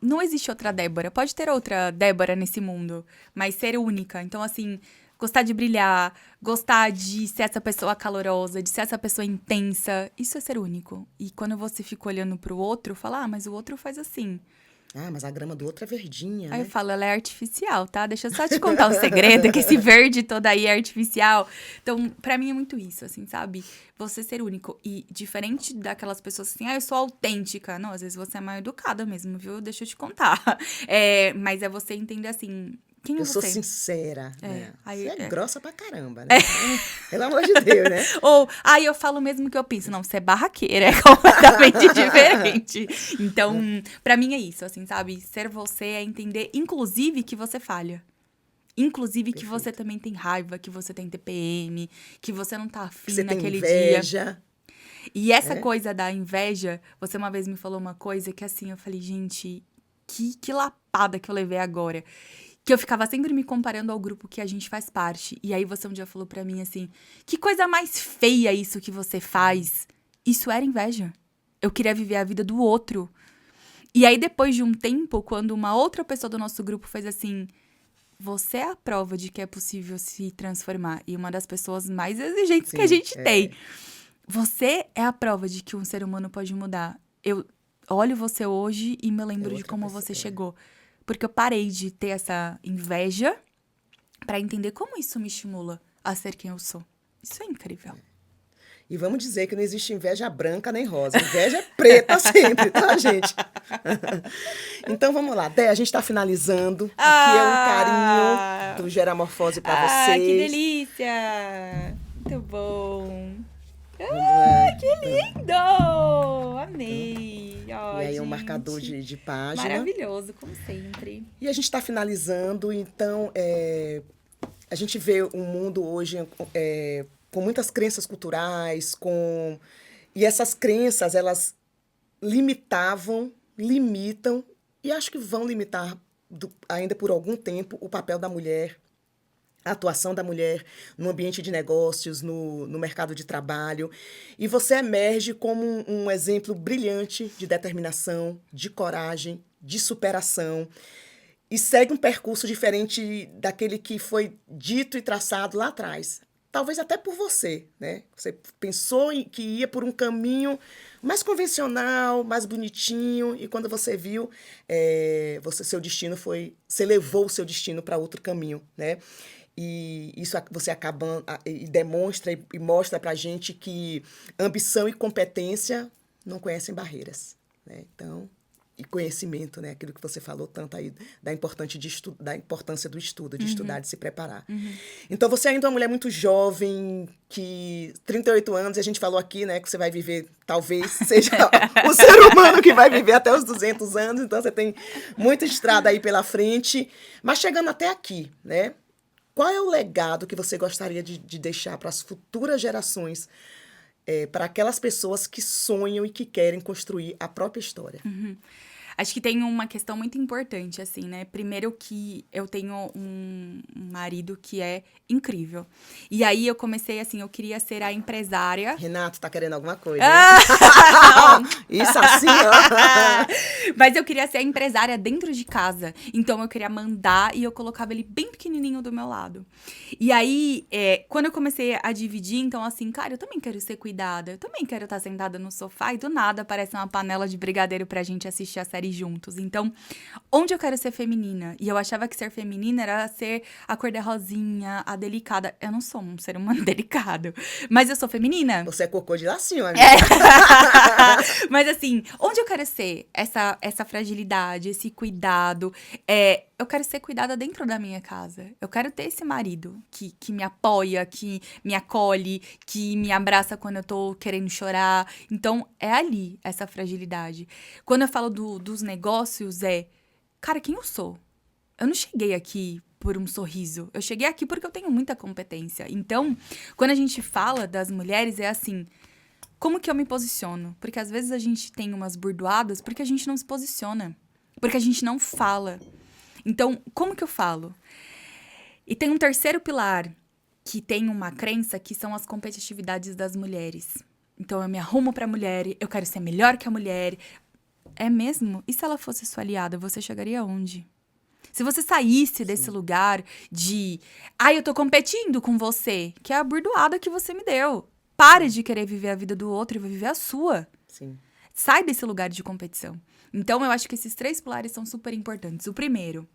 Não existe outra Débora. Pode ter outra Débora nesse mundo, mas ser única. Então, assim... gostar de brilhar, gostar de ser essa pessoa calorosa, de ser essa pessoa intensa. Isso é ser único. E quando você fica olhando pro outro, fala, mas o outro faz assim. Mas a grama do outro é verdinha, Aí né? eu falo, ela é artificial, tá? Deixa eu só te contar um segredo, que esse verde todo aí é artificial. Então, pra mim é muito isso, assim, sabe? Você ser único. E diferente daquelas pessoas assim, eu sou autêntica. Não, às vezes você é mal educada mesmo, viu? Deixa eu te contar. Mas é você entender assim... quem é Eu você? sou sincera, né? Aí, você é grossa pra caramba, né? Pelo amor de Deus, né? Ou, eu falo mesmo que eu penso. Não, você é barraqueira, é completamente diferente. Então, pra mim é isso, assim, sabe? Ser você é entender, inclusive, que você falha. Inclusive, que você também tem raiva, que você tem TPM, que você não tá afim você naquele tem inveja. dia. E essa coisa da inveja, você uma vez me falou uma coisa que, assim, eu falei, gente... que lapada que eu levei agora. Que eu ficava sempre me comparando ao grupo que a gente faz parte. E aí você um dia falou pra mim assim, que coisa mais feia isso que você faz. Isso era inveja. Eu queria viver a vida do outro. E aí depois de um tempo, quando uma outra pessoa do nosso grupo fez assim, você é a prova de que é possível se transformar. E uma das pessoas mais exigentes que a gente tem. Você é a prova de que um ser humano pode mudar. Eu olho você hoje e me lembro de como você chegou. Porque eu parei de ter essa inveja pra entender como isso me estimula a ser quem eu sou. Isso é incrível. E vamos dizer que não existe inveja branca nem rosa. Inveja é preta sempre, tá, gente? Então, vamos lá. Dé, a gente tá finalizando. Aqui é um carinho do Geramorfose pra vocês. Que delícia! Muito bom. Que lindo! Amei! E aí, um marcador de página. Maravilhoso, como sempre. E a gente está finalizando, então, a gente vê um mundo hoje com muitas crenças culturais, e essas crenças, elas limitam, e acho que vão limitar ainda por algum tempo o papel da mulher, a atuação da mulher no ambiente de negócios, no mercado de trabalho. E você emerge como um exemplo brilhante de determinação, de coragem, de superação. E segue um percurso diferente daquele que foi dito e traçado lá atrás. Talvez até por você, né? Você pensou que ia por um caminho mais convencional, mais bonitinho, e quando você viu, seu destino você levou o seu destino para outro caminho, né? E isso você acaba e demonstra e mostra para a gente que ambição e competência não conhecem barreiras, né? Então, e conhecimento, né? Aquilo que você falou tanto aí da importância do estudo, de estudar, de se preparar. Então, você ainda é uma mulher muito jovem, que 38 anos, e a gente falou aqui, né, que você vai viver, talvez seja o ser humano que vai viver até os 200 anos, então você tem muita estrada aí pela frente, mas chegando até aqui, né? Qual é o legado que você gostaria de deixar para as futuras gerações, para aquelas pessoas que sonham e que querem construir a própria história? Acho que tem uma questão muito importante, assim, né? Primeiro que eu tenho um marido que é incrível. E aí eu comecei, assim, eu queria ser a empresária. Renato, tá querendo alguma coisa? Isso assim, ó. Mas eu queria ser a empresária dentro de casa. Então eu queria mandar e eu colocava ele bem pequenininho do meu lado. E aí, quando eu comecei a dividir, então assim, cara, eu também quero ser cuidada. Eu também quero estar sentada no sofá e do nada aparece uma panela de brigadeiro pra gente assistir a série juntos. Então, onde eu quero ser feminina? E eu achava que ser feminina era ser a cor-de-rosinha, a delicada. Eu não sou um ser humano delicado, mas eu sou feminina. Você é cocô de lacinho, amiga. Mas assim, onde eu quero ser essa fragilidade, esse cuidado? Eu quero ser cuidada dentro da minha casa. Eu quero ter esse marido que me apoia, que me acolhe, que me abraça quando eu tô querendo chorar. Então, é ali essa fragilidade. Quando eu falo dos negócios, cara, quem eu sou? Eu não cheguei aqui por um sorriso. Eu cheguei aqui porque eu tenho muita competência. Então, quando a gente fala das mulheres, é assim, como que eu me posiciono? Porque às vezes a gente tem umas burdoadas porque a gente não se posiciona. Porque a gente não fala. Então, como que eu falo? E tem um terceiro pilar que tem uma crença que são as competitividades das mulheres. Então, eu me arrumo pra mulher, eu quero ser melhor que a mulher. É mesmo? E se ela fosse sua aliada, você chegaria aonde? Se você saísse desse lugar de... eu tô competindo com você, que é a burdoada que você me deu. Pare de querer viver a vida do outro e vai viver a sua. Sim. Sai desse lugar de competição. Então, eu acho que esses 3 pilares são super importantes. O primeiro,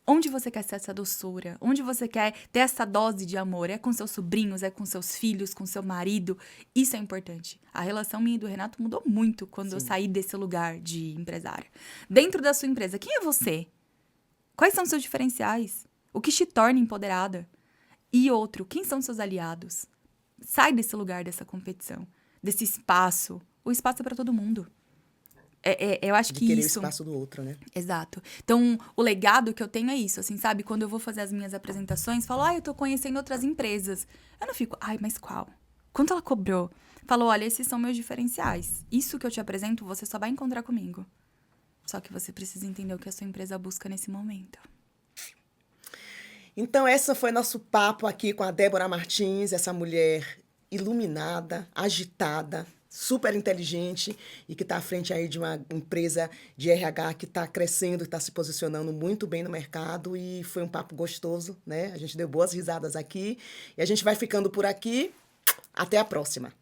onde você quer ser essa doçura? Onde você quer ter essa dose de amor? É com seus sobrinhos? É com seus filhos? Com seu marido? Isso é importante. A relação minha e do Renato mudou muito quando eu saí desse lugar de empresária. Dentro da sua empresa, quem é você? Quais são seus diferenciais? O que te torna empoderada? E outro, quem são seus aliados? Sai desse lugar dessa competição, desse espaço. O espaço é para todo mundo. Eu acho que querer isso... o espaço do outro, né? Exato. Então, o legado que eu tenho é isso, assim, sabe? Quando eu vou fazer as minhas apresentações, falo, eu tô conhecendo outras empresas. Eu não fico, mas qual? Quanto ela cobrou? Falo, olha, esses são meus diferenciais. Isso que eu te apresento, você só vai encontrar comigo. Só que você precisa entender o que a sua empresa busca nesse momento. Então, esse foi nosso papo aqui com a Débora Martins, essa mulher iluminada, agitada, super inteligente e que está à frente aí de uma empresa de RH que está crescendo, está se posicionando muito bem no mercado e foi um papo gostoso, né? A gente deu boas risadas aqui e a gente vai ficando por aqui. Até a próxima.